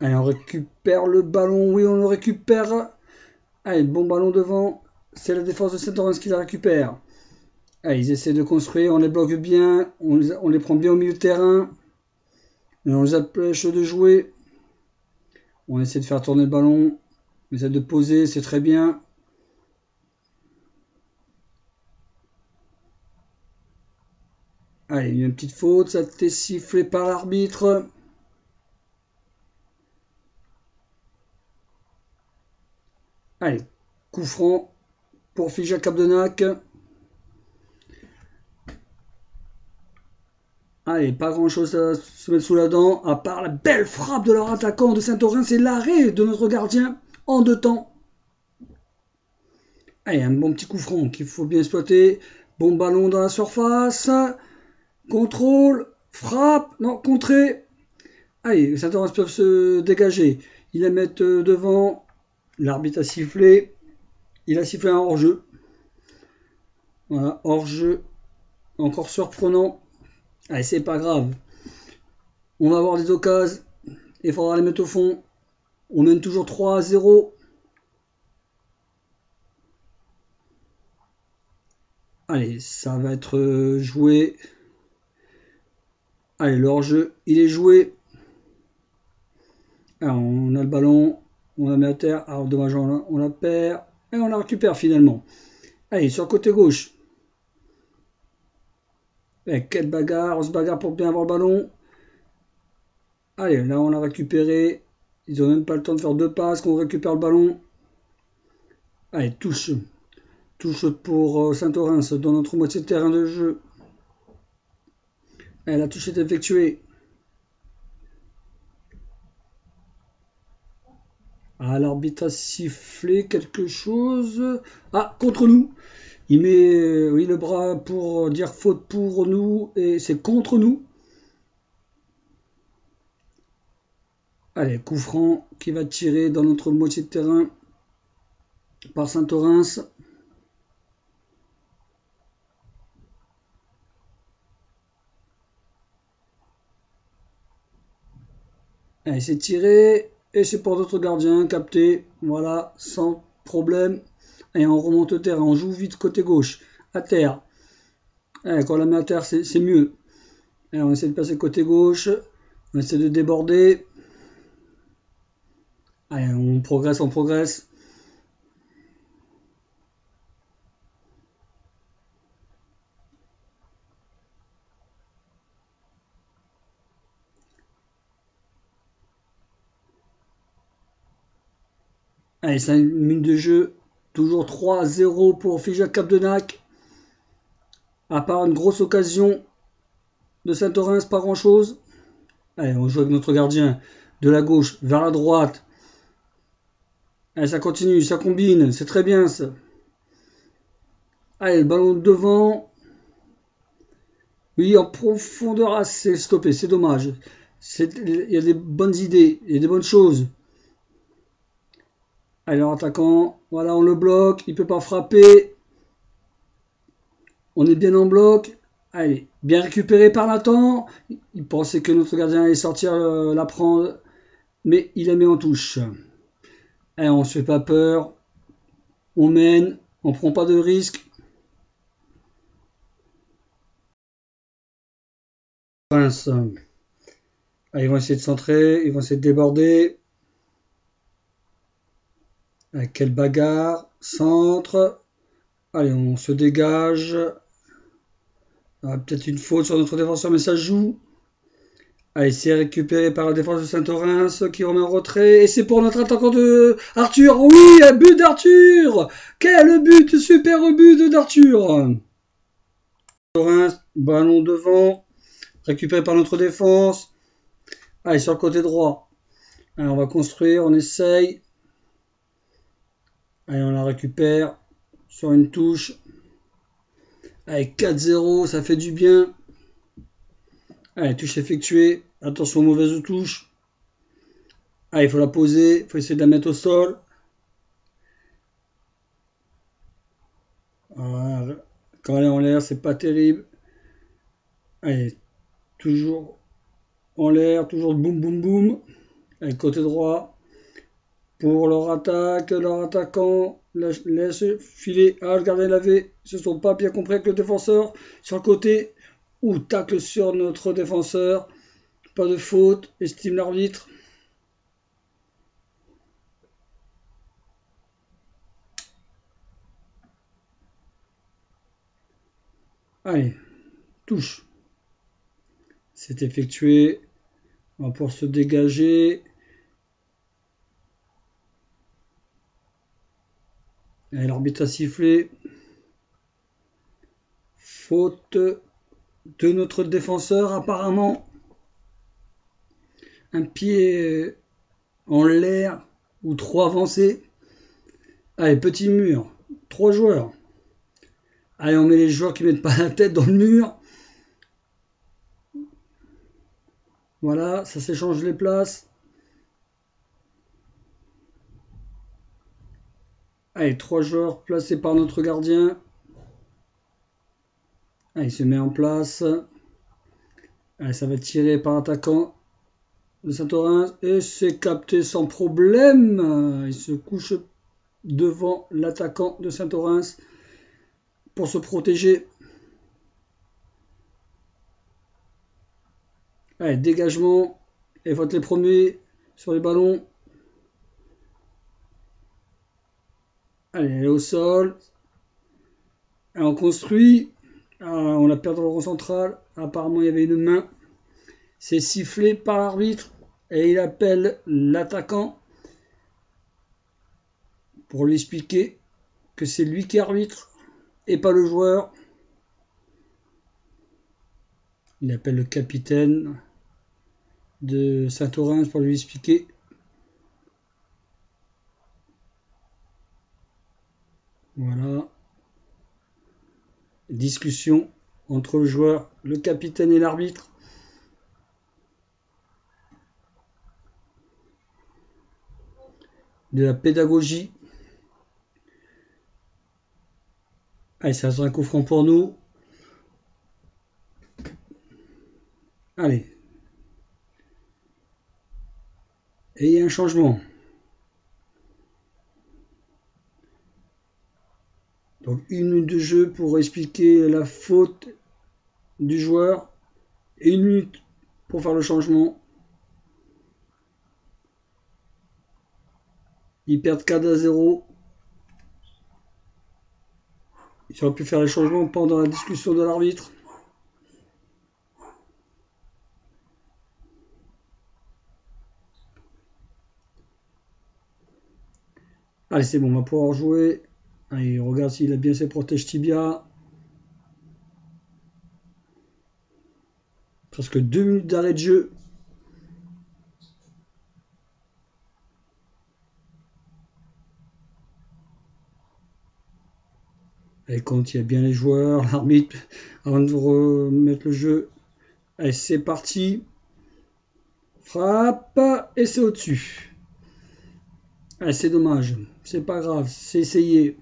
Allez, on récupère le ballon. Oui, on le récupère. Allez, bon ballon devant. C'est la défense de Saint-Orens qui la récupère. Allez, ils essaient de construire. On les bloque bien. On les prend bien au milieu de terrain. Et on les empêche de jouer. On essaie de faire tourner le ballon. On essaie de poser. C'est très bien. Allez, une petite faute, ça a été sifflé par l'arbitre. Allez, coup franc pour Figeac Abdenac. Allez, pas grand chose à se mettre sous la dent, à part la belle frappe de leur attaquant de Saint-Orin, c'est l'arrêt de notre gardien en 2 temps. Allez, un bon petit coup franc qu'il faut bien exploiter. Bon ballon dans la surface. Contrôle, frappe, non, contrée. Allez, Saint-Orin peuvent se dégager. Ils la mettent devant. L'arbitre a sifflé. Il a sifflé un hors-jeu. Voilà, hors-jeu. Encore surprenant. Allez, c'est pas grave. On va avoir des occasions. Il faudra les mettre au fond. On mène toujours 3-0. Allez, ça va être joué. Allez, le hors-jeu, il est joué. Alors, on a le ballon. On la met à terre. Alors, dommage, on la perd. Et on la récupère finalement. Allez, sur le côté gauche. Et quelle bagarre. On se bagarre pour bien avoir le ballon. Allez, là, on l'a récupéré. Ils n'ont même pas le temps de faire 2 passes. Qu'on récupère le ballon. Allez, touche. Touche pour Saint-Orin dans notre moitié de terrain de jeu. Et la touche est effectuée. Ah, l'arbitre a sifflé quelque chose. Ah, contre nous. Il met oui, le bras pour dire faute pour nous et c'est contre nous. Allez, coup franc qui va tirer dans notre moitié de terrain par Saint-Orin. Allez, c'est tiré et c'est pour notre gardien capté. Voilà, sans problème. Et on remonte au terrain, on joue vite côté gauche, à terre. Allez, quand on la met à terre, c'est mieux. Allez, on essaie de passer côté gauche, on essaie de déborder. Allez, on progresse, on progresse. Allez, 5 minutes de jeu. Toujours 3-0 pour Figeac Abdenac. À part une grosse occasion de Saint-Orin, pas grand chose. Allez, on joue avec notre gardien de la gauche vers la droite. Allez, ça continue, ça combine, c'est très bien ça. Allez, le ballon devant. Oui, en profondeur, ah, c'est stoppé, c'est dommage. Il y a des bonnes idées, il y a des bonnes choses. Allez, leur attaquant, voilà, on le bloque, il ne peut pas frapper. On est bien en bloc. Allez, bien récupéré par Nathan. Il pensait que notre gardien allait sortir la prendre, mais il la met en touche. Allez, on ne se fait pas peur. On mène, on prend pas de risque. Allez, ils vont essayer de centrer, ils vont essayer de déborder. Allez, quelle bagarre. Centre. Allez, on se dégage. Peut-être une faute sur notre défenseur, mais ça joue. Allez, c'est récupéré par la défense de Saint-Orin, qui remet en retrait. Et c'est pour notre attaquant de Arthur. Oui, un but d'Arthur. Quel but, super but d'Arthur. Saint-Orin, ballon devant. Récupéré par notre défense. Allez, sur le côté droit. Allez, on va construire, on essaye. Allez, on la récupère sur une touche. Allez, 4-0, ça fait du bien. Allez, touche effectuée. Attention, mauvaise touche. Allez, il faut la poser. Il faut essayer de la mettre au sol. Voilà. Quand elle est en l'air, c'est pas terrible. Allez, toujours en l'air, toujours boum boum boum. Allez, côté droit. Pour leur attaque, leur attaquant laisse filer. Ah, le gardien l'avait. Ils se sont pas bien compris avec le défenseur. Sur le côté. Ou tacle sur notre défenseur. Pas de faute. Estime l'arbitre. Allez, touche. C'est effectué. On va pouvoir se dégager. L'arbitre a sifflé. Faute de notre défenseur apparemment. Un pied en l'air ou trop avancé. Allez, petit mur. 3 joueurs. Allez, on met les joueurs qui mettent pas la tête dans le mur. Voilà, ça s'échange les places. Allez, 3 joueurs placés par notre gardien. Allez, il se met en place. Allez, ça va tirer par l'attaquant de Saint-Orens. Et c'est capté sans problème. Il se couche devant l'attaquant de Saint-Orens pour se protéger. Allez, dégagement. Et faut être les premiers sur les ballons. Allez, elle est au sol. Et on construit. On a perdu le rond central. Apparemment, il y avait une main. C'est sifflé par l'arbitre. Et il appelle l'attaquant pour lui expliquer que c'est lui qui arbitre et pas le joueur. Il appelle le capitaine de Saint-Orens pour lui expliquer. Voilà. Discussion entre le joueur, le capitaine et l'arbitre. De la pédagogie. Allez, ça sera un coup franc pour nous. Allez. Et il y a un changement. Donc 1 minute de jeu pour expliquer la faute du joueur. Et 1 minute pour faire le changement. Ils perdent 4-0. Ils auraient pu faire les changements pendant la discussion de l'arbitre. Allez, c'est bon, on va pouvoir jouer. Allez, regarde s'il a bien ses protèges tibia. Presque 2 minutes d'arrêt de jeu. Allez, quand il y a bien les joueurs, l'arbitre, avant de remettre le jeu. Allez, c'est parti. Frappe, et c'est au-dessus. Allez, c'est dommage. C'est pas grave, c'est essayé.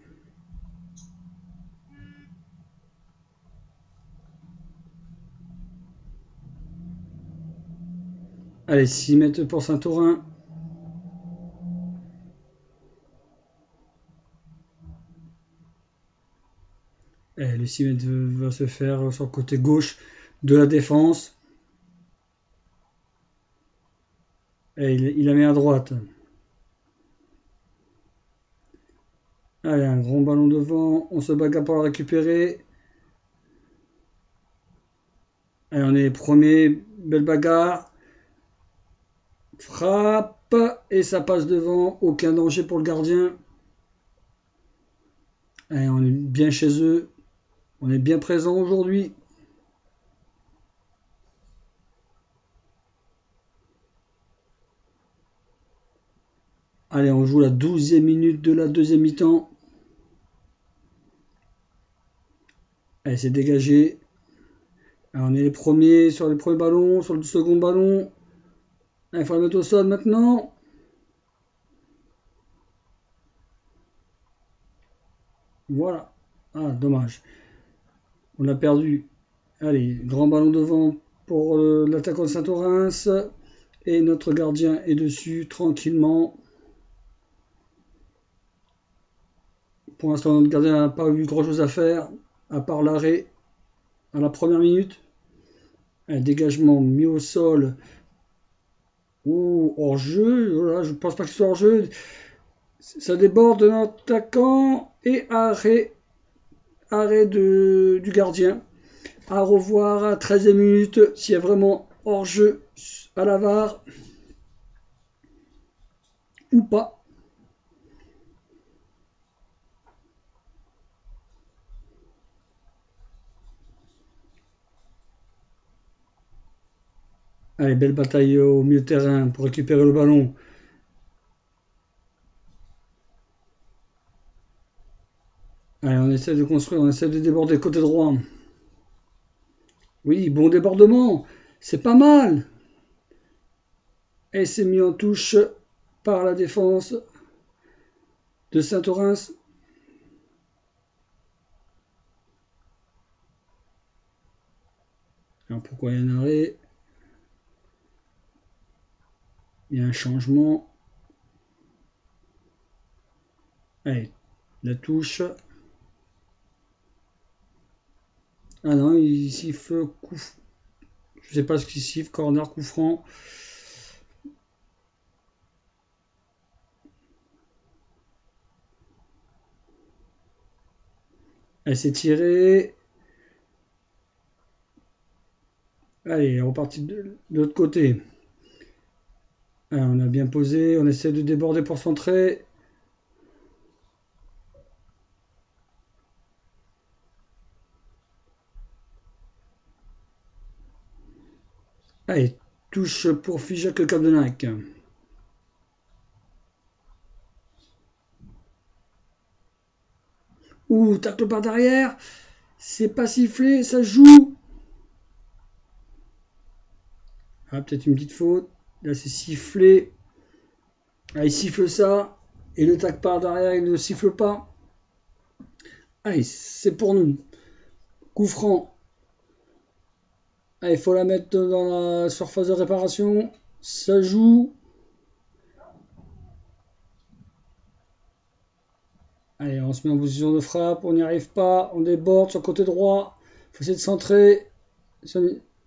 Allez, 6 mètres pour Saint-Orens. Le 6 mètres va se faire sur le côté gauche de la défense. Et il la met à droite. Allez, un grand ballon devant. On se bagarre pour la récupérer. Allez, on est les premiers. Belle bagarre. Frappe. Et ça passe devant. Aucun danger pour le gardien. Allez, on est bien chez eux. On est bien présent aujourd'hui. Allez, on joue la 12e minute de la deuxième mi-temps. Allez, c'est dégagé. Alors, on est les premiers sur le premier ballon, sur le second ballon. Il faut le mettre au sol maintenant. Voilà. Ah, dommage. On a perdu. Allez, grand ballon devant pour l'attaquant de Saint-Orens. Et notre gardien est dessus tranquillement. Pour l'instant, notre gardien n'a pas eu grand chose à faire, à part l'arrêt à la première minute. Un dégagement mis au sol. Ou hors-jeu. Voilà, je ne pense pas qu'il soit hors-jeu. Ça déborde de notre attaquant. Et arrêt du gardien. À revoir à 13e minute s'il y a vraiment hors-jeu à la VAR ou pas. Allez, belle bataille au milieu de terrain pour récupérer le ballon. Allez, on essaie de construire, on essaie de déborder côté droit. Oui, bon débordement, c'est pas mal. Et c'est mis en touche par la défense de Saint-Orens. Alors pourquoi il y a un arrêt? Il y a un changement. Allez, la touche. Ah non, il siffle coup. Je sais pas ce qu'il siffle, corner, coup franc. Elle s'est tirée. Allez, reparti de l'autre côté. Alors, on a bien posé, on essaie de déborder pour centrer. Allez, touche pour Figeac le Capdenac. Ouh, tacle par derrière. C'est pas sifflé, ça joue. Ah, peut-être une petite faute. Là, c'est sifflé. Ah, il siffle ça. Et le tacle par derrière, il ne siffle pas. Allez, c'est pour nous. Coup franc. Allez, il faut la mettre dans la surface de réparation. Ça joue. Allez, on se met en position de frappe. On n'y arrive pas. On déborde sur le côté droit. Il faut essayer de centrer.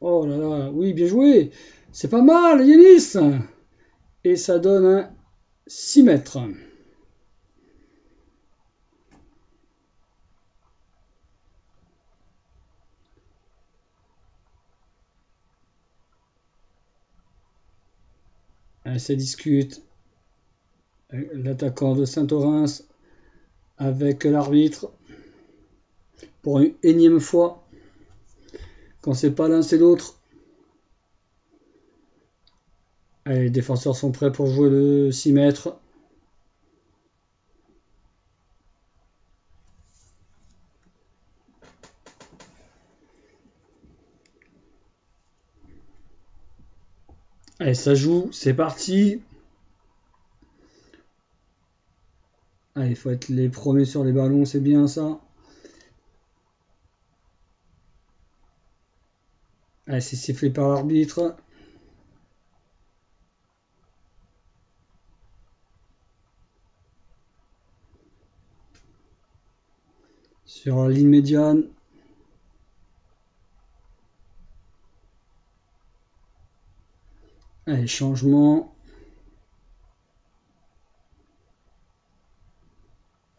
Oh là là. Oui, bien joué. C'est pas mal, Yanis. Et ça donne un 6 mètres. Allez, ça discute. L'attaquant de Saint-Orens avec l'arbitre pour une énième fois. Quand c'est pas l'un, c'est l'autre. Allez, les défenseurs sont prêts pour jouer le 6 mètres. Allez, ça joue, c'est parti. Allez, il faut être les premiers sur les ballons, c'est bien ça. Allez, c'est sifflé par l'arbitre. Sur la ligne médiane. Allez, changement.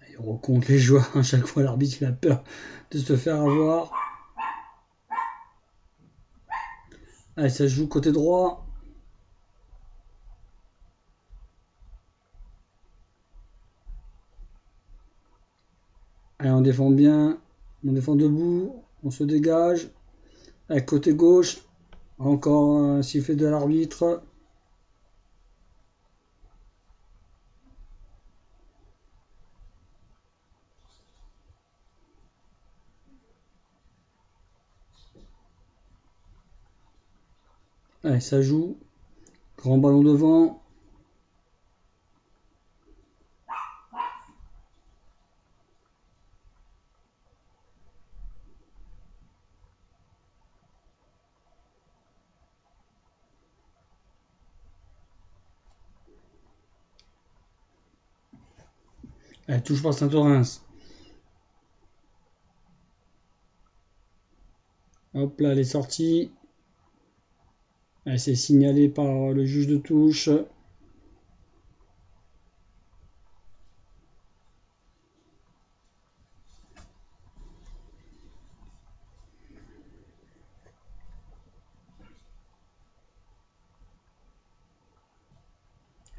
Allez, on recompte les joueurs. À chaque fois, l'arbitre il a peur de se faire avoir. Allez, ça joue côté droit. Allez, on défend bien. On défend debout. On se dégage. Allez, côté gauche. Encore un sifflet de l'arbitre. Allez, ça joue. Grand ballon devant. Allez, touche par Saint-Orens. Hop là, elle est sortie. Elle s'est signalée par le juge de touche.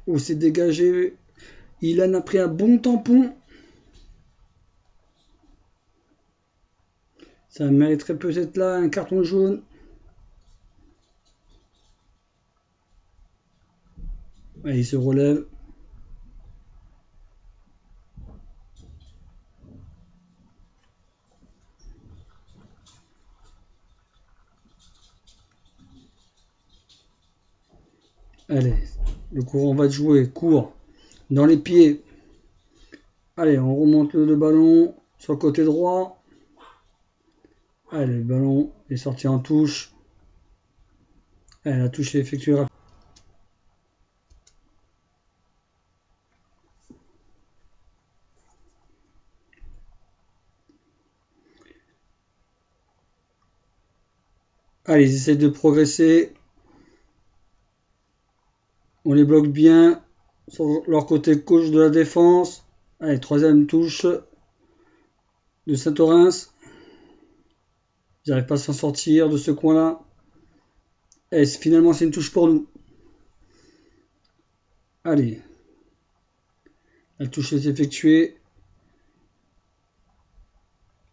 Oh, c'est dégagé. Il en a pris un bon tampon. Ça mériterait peut-être là un carton jaune. Ouais, il se relève. Allez, le courant va jouer. Court. Dans les pieds. Allez, on remonte le ballon sur le côté droit. Allez, le ballon est sorti en touche. Allez, la touche est effectuée rapidement. Allez, ils essaient de progresser. On les bloque bien sur leur côté gauche de la défense. Allez, troisième touche de Saint-Orens. Ils n'arrivent pas à s'en sortir de ce coin-là. Et finalement, c'est une touche pour nous. Allez. La touche est effectuée.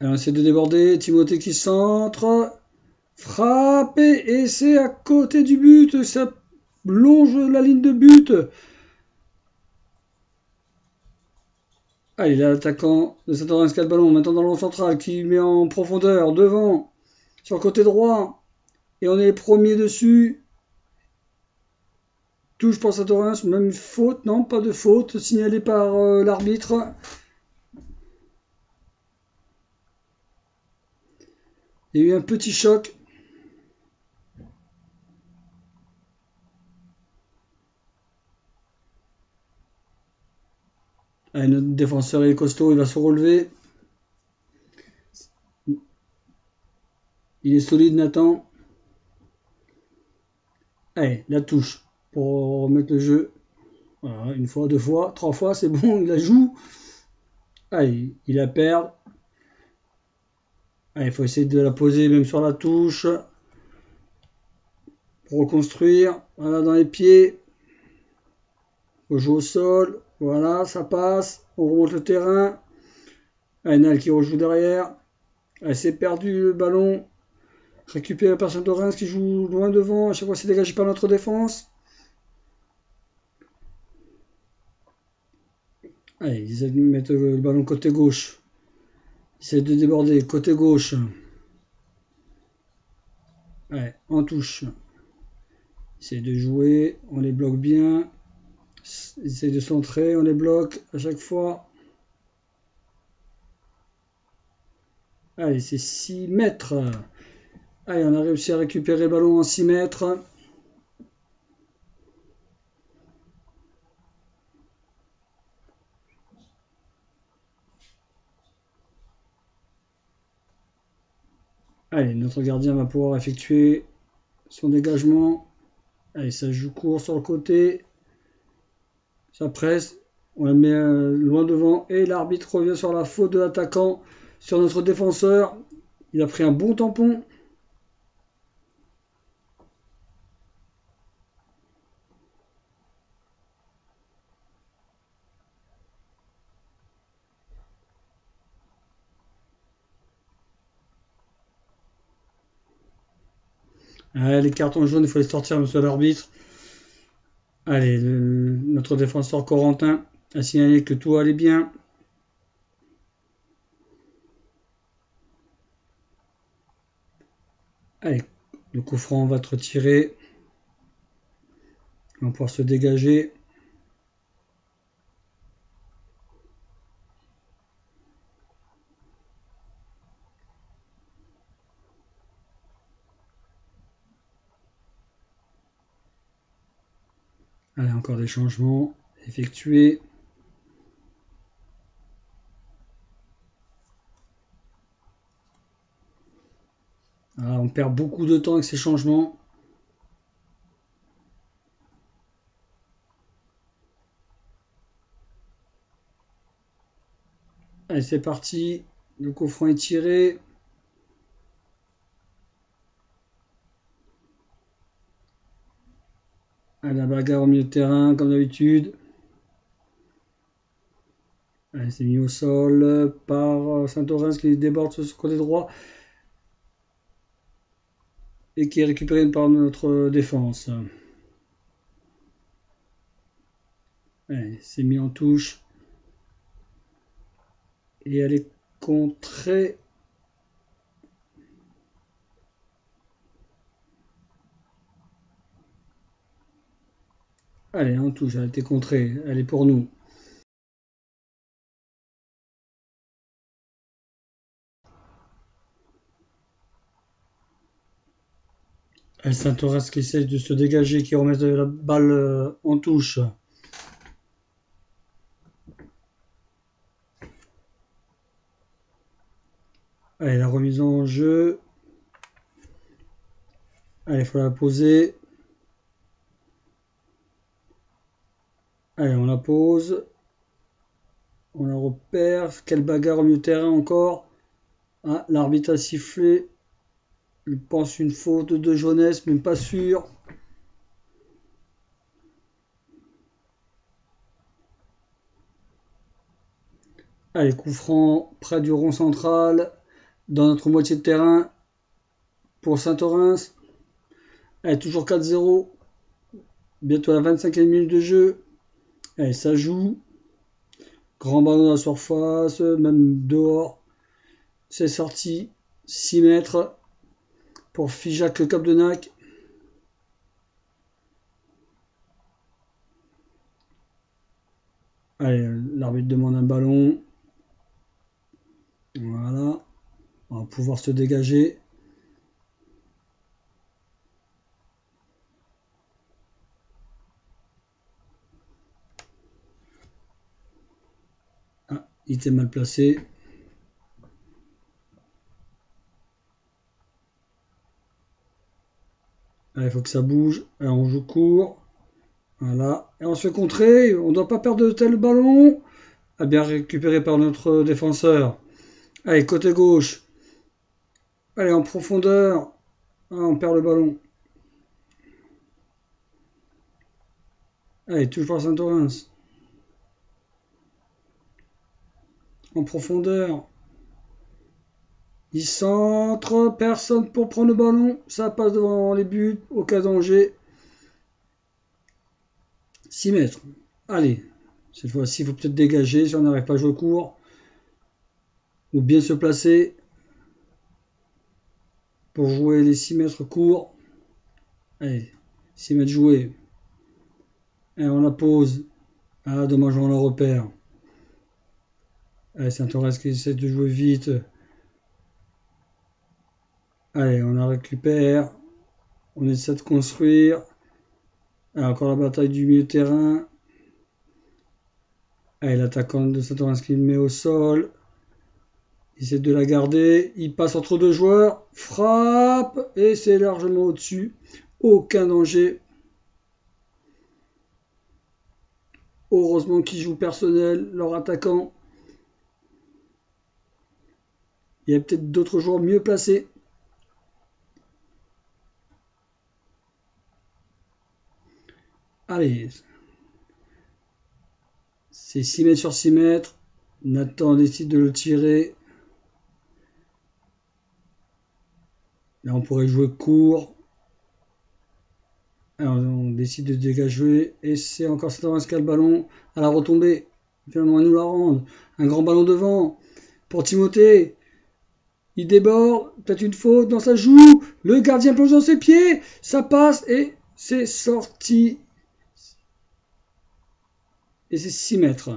Alors, on essaie de déborder. Timothée qui centre. Frappé. Et c'est à côté du but. Ça longe la ligne de but. Allez, l'attaquant de Saint-Orens qui a le ballon. Maintenant dans le central qui met en profondeur. Devant. Sur le côté droit. Et on est les premiers dessus. Touche pour Saint-Orens. Même faute. Non, pas de faute. Signalée par l'arbitre. Il y a eu un petit choc. Allez, notre défenseur est costaud, il va se relever. Il est solide, Nathan. Allez, la touche pour remettre le jeu. Voilà, une fois, deux fois, trois fois, c'est bon, il la joue. Allez, il la perd. Allez, il faut essayer de la poser même sur la touche. Pour reconstruire. Voilà, dans les pieds. Il faut jouer au sol. Voilà, ça passe. On remonte le terrain. Allez, Nal qui rejoue derrière. Allez, c'est perdu le ballon. Récupéré par Saint-Orens qui joue loin devant. À chaque fois, c'est dégagé par notre défense. Allez, ils essaient de mettre le ballon côté gauche. Ils essaient de déborder côté gauche. Allez, en touche. Ils essaient de jouer. On les bloque bien. Ils essaient de centrer. On les bloque à chaque fois. Allez, c'est 6 mètres. Allez, on a réussi à récupérer le ballon en 6 mètres. Allez, notre gardien va pouvoir effectuer son dégagement. Allez, ça joue court sur le côté. Ça presse. On la met loin devant. Et l'arbitre revient sur la faute de l'attaquant sur notre défenseur. Il a pris un bon tampon. Allez, les cartons jaunes, il faut les sortir, monsieur l'arbitre. Allez, notre défenseur Corentin a signalé que tout allait bien. Allez, le coup franc va être retiré. On va pouvoir se dégager. Allez, encore des changements effectués. Alors, on perd beaucoup de temps avec ces changements. Allez, c'est parti. Le coup franc est tiré. À la bagarre au milieu de terrain, comme d'habitude. C'est mis au sol par Saint-Orens qui déborde sur ce côté droit et qui est récupéré par notre défense. C'est mis en touche et elle est contrée. Allez, en touche, elle a été contrée, elle est pour nous. Saint-Orens qui essaie de se dégager, qui remet la balle en touche. Allez, la remise en jeu. Allez, il faut la poser. Allez, on la pose. On la repère. Quelle bagarre au milieu de terrain encore. Ah, l'arbitre a sifflé. Il pense une faute de jeunesse, mais pas sûr. Allez, coup franc près du rond central. Dans notre moitié de terrain. Pour Saint-Orens. Allez, toujours 4-0. Bientôt la 25e minute de jeu. Allez, ça joue. Grand ballon dans la surface, même dehors. C'est sorti. 6 mètres pour Figeac Capdenac. Allez, l'arbitre demande un ballon. Voilà. On va pouvoir se dégager. Ah, il était mal placé. Allez, il faut que ça bouge. Allez, on joue court. Voilà. Et on se fait contrer. On ne doit pas perdre de tel ballon. Ah, bien récupéré par notre défenseur. Allez, côté gauche. Allez, en profondeur. Ah, on perd le ballon. Allez, toujours Saint-Orens. En profondeur. Il centre, personne pour prendre le ballon. Ça passe devant les buts, aucun danger. 6 mètres. Allez, cette fois-ci, il faut peut-être dégager si on n'arrive pas à jouer court. Ou bien se placer pour jouer les 6 mètres courts. Allez, 6 mètres joués. Et on la pose. Ah, dommage, on la repère. Allez, Saint-Orens qui essaie de jouer vite. Allez, on la récupère. On essaie de construire. Allez, encore la bataille du milieu de terrain. Allez, l'attaquant de Saint-Orens qui le met au sol. Il essaie de la garder. Il passe entre deux joueurs. Frappe. Et c'est largement au-dessus. Aucun danger. Heureusement qu'ils jouent personnel, leur attaquant. Il y a peut-être d'autres joueurs mieux placés. Allez. C'est 6 mètres sur 6 mètres. Nathan décide de le tirer. Là, on pourrait jouer court. Alors, on décide de dégager. Et c'est encore Saint-Orens qui a le ballon. À la retombée. Finalement, à nous la rendre. Un grand ballon devant. Pour Timothée. Il déborde. Peut-être une faute dans sa joue. Le gardien plonge dans ses pieds. Ça passe. Et c'est sorti. Et c'est 6 mètres.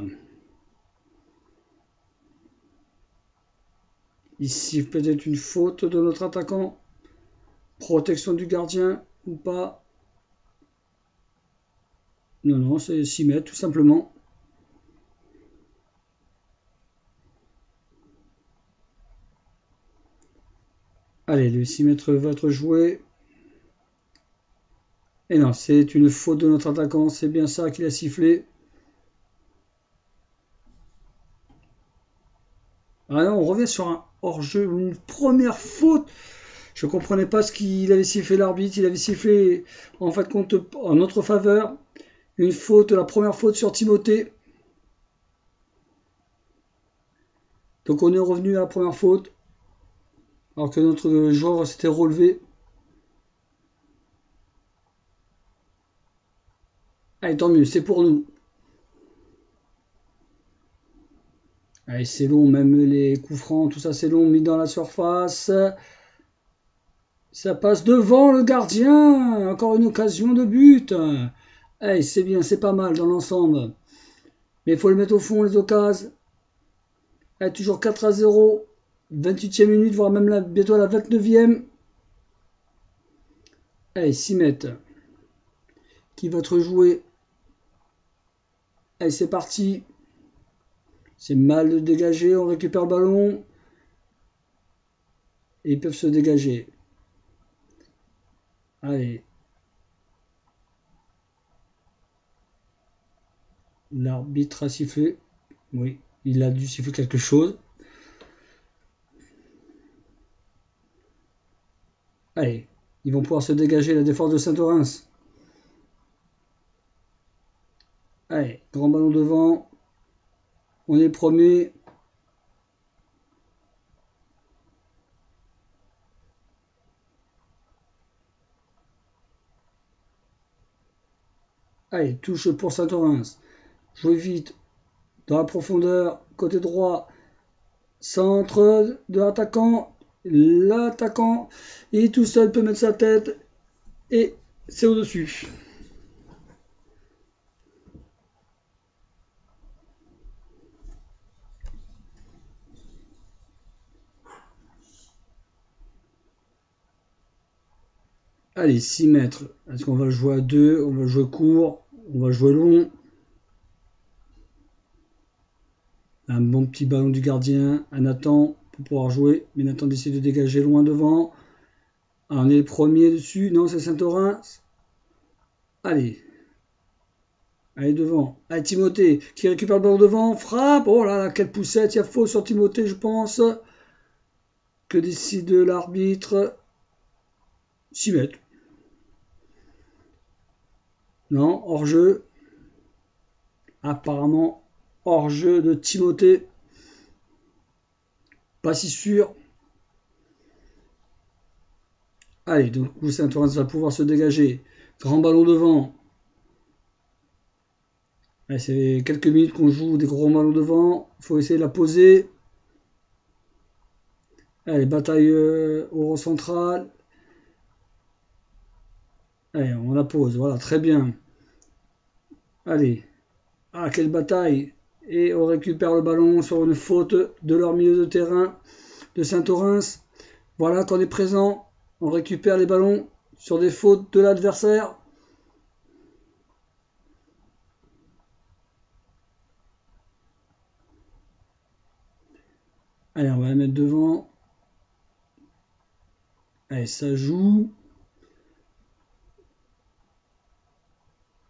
Ici, peut-être une faute de notre attaquant. Protection du gardien ou pas. Non, non, c'est 6 mètres tout simplement. Allez, le 6 mètres va être joué. Et non, c'est une faute de notre attaquant. C'est bien ça qu'il a sifflé. Ah non, on revient sur un hors-jeu, une première faute Je comprenais pas ce qu'il avait sifflé l'arbitre. Il avait sifflé en fait compte en notre faveur une faute, la première faute sur Timothée. Donc on est revenu à la première faute alors que notre joueur s'était relevé. Allez, tant mieux, c'est pour nous. Allez, c'est long, même les coups francs, tout ça c'est long, mis dans la surface. Ça passe devant le gardien. Encore une occasion de but. Allez, c'est bien, c'est pas mal dans l'ensemble. Mais il faut le mettre au fond, les occasions. Allez, toujours 4-0. 28e minute, voire même bientôt la 29e. Allez, 6 mètres. Qui va être joué. Allez, c'est parti. C'est mal de dégager. On récupère le ballon. Et ils peuvent se dégager. Allez. L'arbitre a sifflé. Oui, il a dû siffler quelque chose. Allez, ils vont pouvoir se dégager la défense de Saint-Orens. Allez, grand ballon devant. On est premier. Allez, touche pour Saint-Orens. Jouez vite. Dans la profondeur, côté droit. Centre de l'attaquant. L'attaquant, il tout seul peut mettre sa tête. Et c'est au-dessus. Allez, 6 mètres. Est-ce qu'on va jouer à 2? On va jouer court. On va jouer long. Un bon petit ballon du gardien à Nathan pour pouvoir jouer. Mais Nathan décide de dégager loin devant. Ah, on est le premier dessus. Non, c'est Saint-Orens. Allez. Allez, devant. Allez, Timothée qui récupère le ballon devant. Frappe. Oh là là, quelle poussette. Il y a faute sur Timothée, je pense. Que décide l'arbitre? 6 mètres. Non, hors-jeu. Apparemment, hors-jeu de Timothée. Pas si sûr. Allez, donc Saint-Orens va pouvoir se dégager. Grand ballon devant. Allez, c'est quelques minutes qu'on joue des gros ballons devant. Il faut essayer de la poser. Allez, bataille au rond central. Allez, on la pose. Voilà, très bien. Allez. Ah, quelle bataille. Et on récupère le ballon sur une faute de leur milieu de terrain de Saint-Orens. Voilà qu'on est présent. On récupère les ballons sur des fautes de l'adversaire. Allez, on va la mettre devant. Allez, ça joue.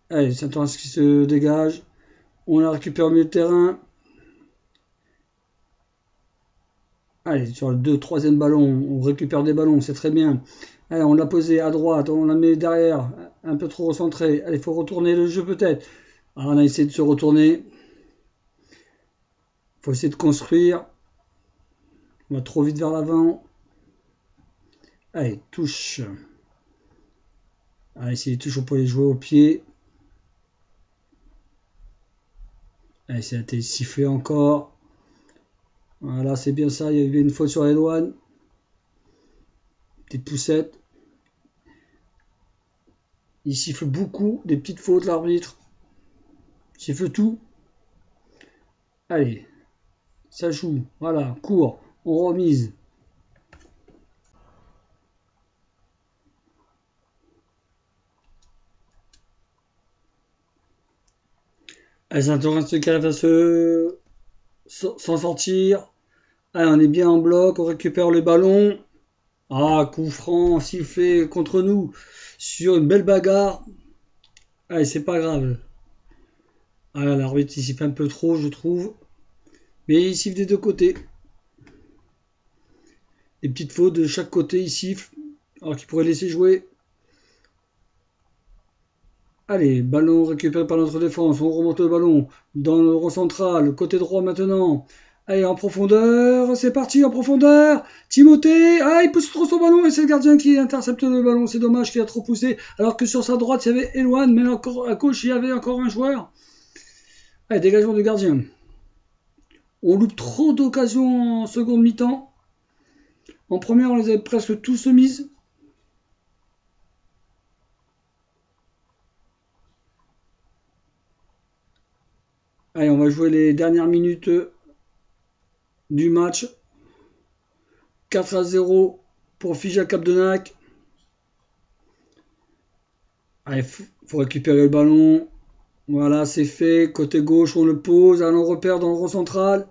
Allez, Saint-Orens qui se dégage. On la récupère au milieu de terrain. Allez, sur le 2-3e ballon, on récupère des ballons, c'est très bien. Allez, on l'a posé à droite, on la met derrière, un peu trop recentré. Allez, il faut retourner le jeu peut-être. Alors, on a essayé de se retourner. Il faut essayer de construire. On va trop vite vers l'avant. Allez, touche. Allez, essayer de toucher pour les jouer au pied. Allez, ça a été sifflé encore. Voilà, c'est bien ça. Il y avait une faute sur les douanes. Petite poussette. Il siffle beaucoup des petites fautes, l'arbitre. Il siffle tout. Allez, ça joue. Voilà, court. On remise. Saint-Orens qui arrive à s'en sortir. Allez, on est bien en bloc, on récupère le ballon. Ah, coup franc sifflé contre nous sur une belle bagarre. Allez, c'est pas grave. Ah, l'arbitre il siffle un peu trop, je trouve. Mais il siffle des deux côtés. Les petites fautes de chaque côté, il siffle. alors qu'il pourrait laisser jouer. Allez, ballon récupéré par notre défense. On remonte le ballon dans le rond central, côté droit maintenant. Allez, en profondeur, c'est parti en profondeur. Timothée, il pousse trop son ballon et c'est le gardien qui intercepte le ballon. C'est dommage qu'il a trop poussé. Alors que sur sa droite, il y avait Eloane, mais encore à gauche, il y avait encore un joueur. Allez, dégagement du gardien. On loupe trop d'occasions en seconde mi-temps. En première, on les avait presque tous mises. Allez, on va jouer les dernières minutes du match. 4-0 pour Figeac Capdenac. Allez, faut récupérer le ballon. Voilà, c'est fait. Côté gauche, on le pose. Allez, on repère dans le rond central.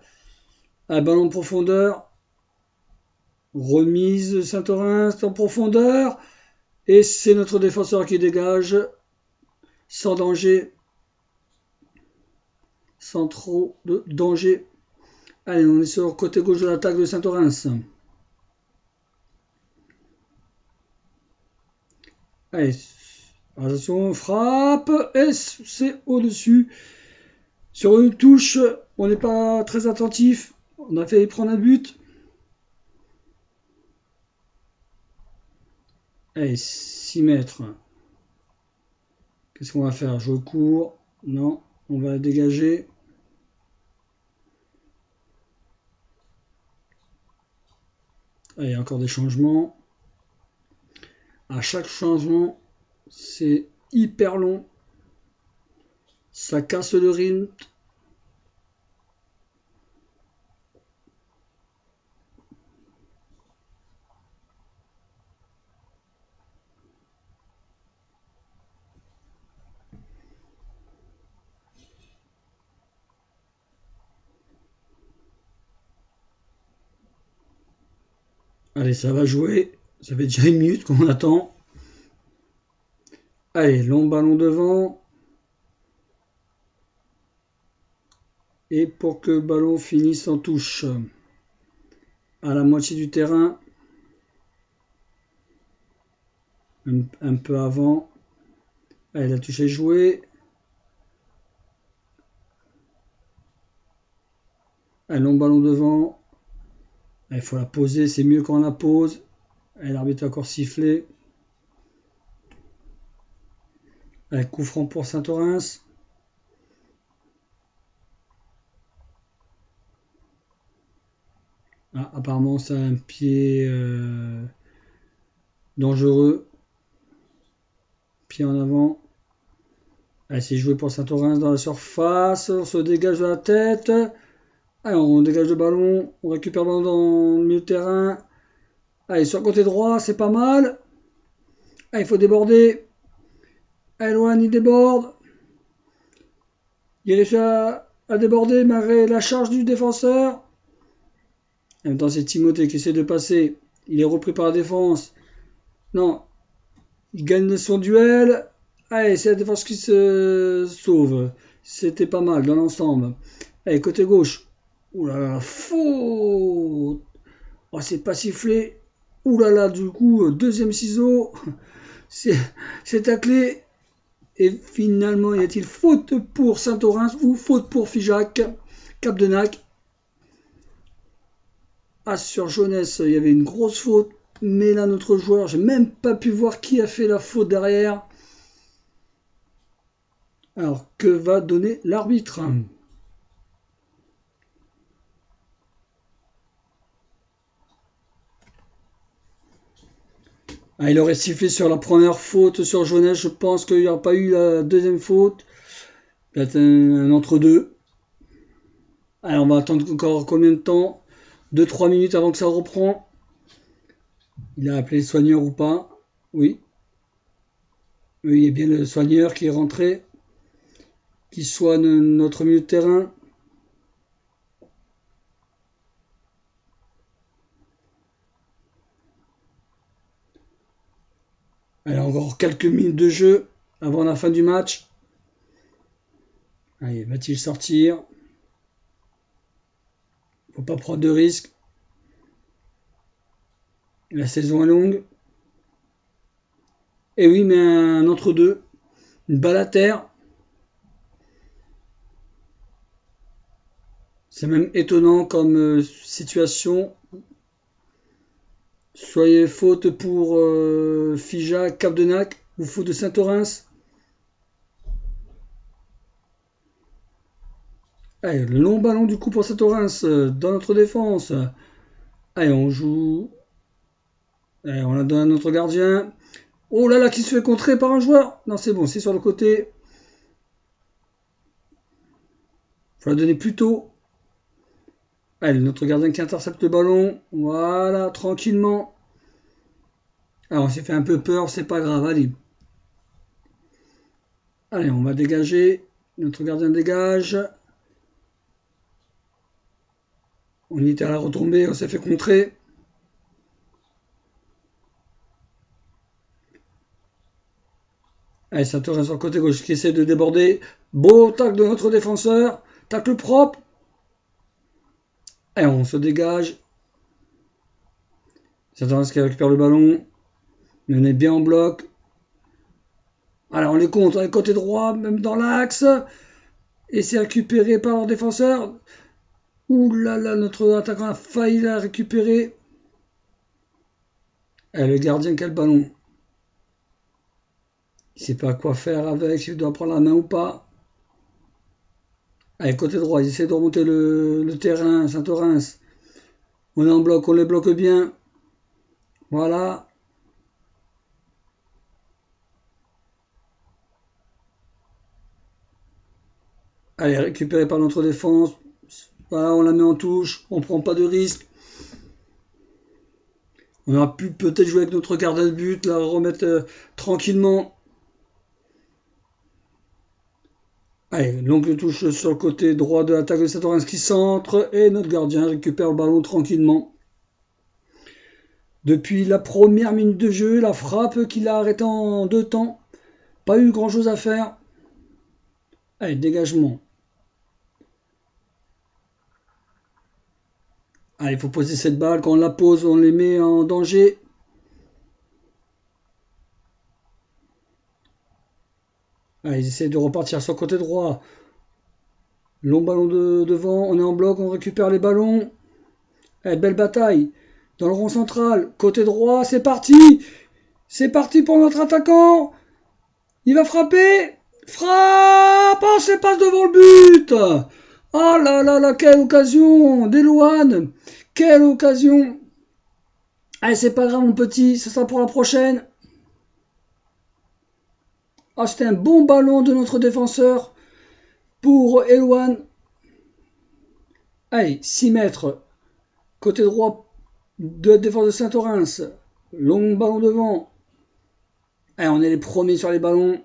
Allez, ballon de profondeur. Remise Saint-Orens en profondeur. Et c'est notre défenseur qui dégage. Sans danger. Sans trop de danger. Allez, on est sur le côté gauche de l'attaque de Saint-Orens. Allez, attention, frappe, et c'est au-dessus. Sur une touche, on n'est pas très attentif. On a failli prendre un but. Allez, 6 mètres. Qu'est-ce qu'on va faire? Jouer court? Non, on va dégager. Allez, encore des changements. À chaque changement, c'est hyper long. Ça casse le rythme. Allez, ça va jouer. Ça fait déjà 1 minute qu'on attend. Allez, long ballon devant. Et pour que le ballon finisse en touche. À la moitié du terrain. Un peu avant. Allez, la touche est jouée. Un long ballon devant. Il faut la poser, c'est mieux quand on la pose. L'arbitre a encore sifflé. Coup franc pour Saint-Orens. Apparemment, c'est un pied dangereux. Pied en avant. Allez, c'est joué pour Saint-Orens dans la surface. On se dégage de la tête. Allez, on dégage le ballon. On récupère le ballon dans le milieu de terrain. Allez, sur le côté droit, c'est pas mal. Allez, il faut déborder. Eloane, il déborde. Il réussit à déborder malgré la charge du défenseur. En même temps, c'est Timothée qui essaie de passer. Il est repris par la défense. Non. Il gagne son duel. Allez, c'est la défense qui se sauve. C'était pas mal dans l'ensemble. Allez, côté gauche. Oulala, faute. Oh, c'est pas sifflé. Oulala, du coup, deuxième ciseau. C'est taclé. Et finalement, y a-t-il faute pour Saint-Orens ou faute pour Figeac Capdenac? Sur Jeunesse, il y avait une grosse faute. Mais là, notre joueur, j'ai même pas pu voir qui a fait la faute derrière. Alors, que va donner l'arbitre? Il aurait sifflé sur la première faute sur Jeunesse. Je pense qu'il n'y aura pas eu la deuxième faute. Peut-être un entre-deux. On va attendre encore combien de temps? 2-3 minutes avant que ça reprend. Il a appelé le soigneur ou pas? Oui. Oui, il y a bien le soigneur qui est rentré. Qui soigne notre milieu de terrain. Allez, encore quelques minutes de jeu avant la fin du match. Allez, va-t-il sortir? Faut pas prendre de risques. La saison est longue. Et oui, mais un entre-deux. Une balle à terre. C'est même étonnant comme situation. Soyez faute pour Fija Capdenac ou faute de Saint-Orens. Allez, le long ballon du coup pour Saint-Orens dans notre défense. Allez, on joue. Allez, on la donne à notre gardien. Oh là là, qui se fait contrer par un joueur. Non, c'est bon, c'est sur le côté. Faut la donner plus tôt. Allez, notre gardien qui intercepte le ballon. Voilà, tranquillement. Alors, on s'est fait un peu peur, c'est pas grave, allez. Allez, on va dégager. Notre gardien dégage. On était à la retombée, on s'est fait contrer. Allez, ça tourne sur le côté gauche qui essaie de déborder. Beau tacle de notre défenseur. Tacle propre. Allez, on se dégage. Saint-Orens qui récupère le ballon. Mais on est bien en bloc. Alors on les compte, on côté droit, même dans l'axe. Et c'est récupéré par leur défenseur. Ouh là là, notre attaquant a failli la récupérer. Et le gardien, quel ballon. Il ne sait pas quoi faire avec, s'il doit prendre la main ou pas. Allez, côté droit, ils essaient de remonter le terrain, Saint-Orens. On est en bloc, on les bloque bien. Voilà. Allez, récupéré par notre défense. Voilà, on la met en touche, on prend pas de risque. On aurait pu peut-être jouer avec notre gardien de but, la remettre tranquillement. Allez, longue touche sur le côté droit de l'attaque de Saint-Orens qui centre et notre gardien récupère le ballon tranquillement. Depuis la première minute de jeu, la frappe qu'il a arrêtée en 2 temps. Pas eu grand chose à faire. Allez, dégagement. Allez, il faut poser cette balle. Quand on la pose, on les met en danger. Allez, ils essaient de repartir sur le côté droit. Long ballon devant. On est en bloc, on récupère les ballons. Allez, belle bataille. Dans le rond central, côté droit, c'est parti. C'est parti pour notre attaquant. Il va frapper. Frappe. Oh, c'est passe devant le but. Oh là là là, quelle occasion d'Elouane. Quelle occasion. Allez, c'est pas grave mon petit, ce sera pour la prochaine. Ah, c'était un bon ballon de notre défenseur pour Elouane. Allez, 6 mètres. Côté droit de la défense de Saint-Orens. Long ballon devant. Allez, on est les premiers sur les ballons.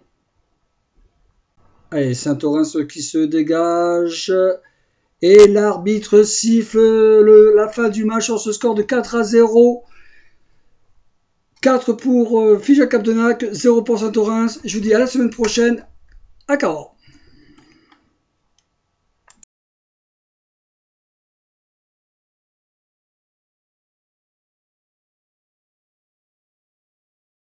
Allez, Saint-Orens qui se dégage. Et l'arbitre siffle la fin du match sur ce score de 4-0. 4 pour Fija Capdenac, 0 pour Saint-Orens. Je vous dis à la semaine prochaine à Cahors.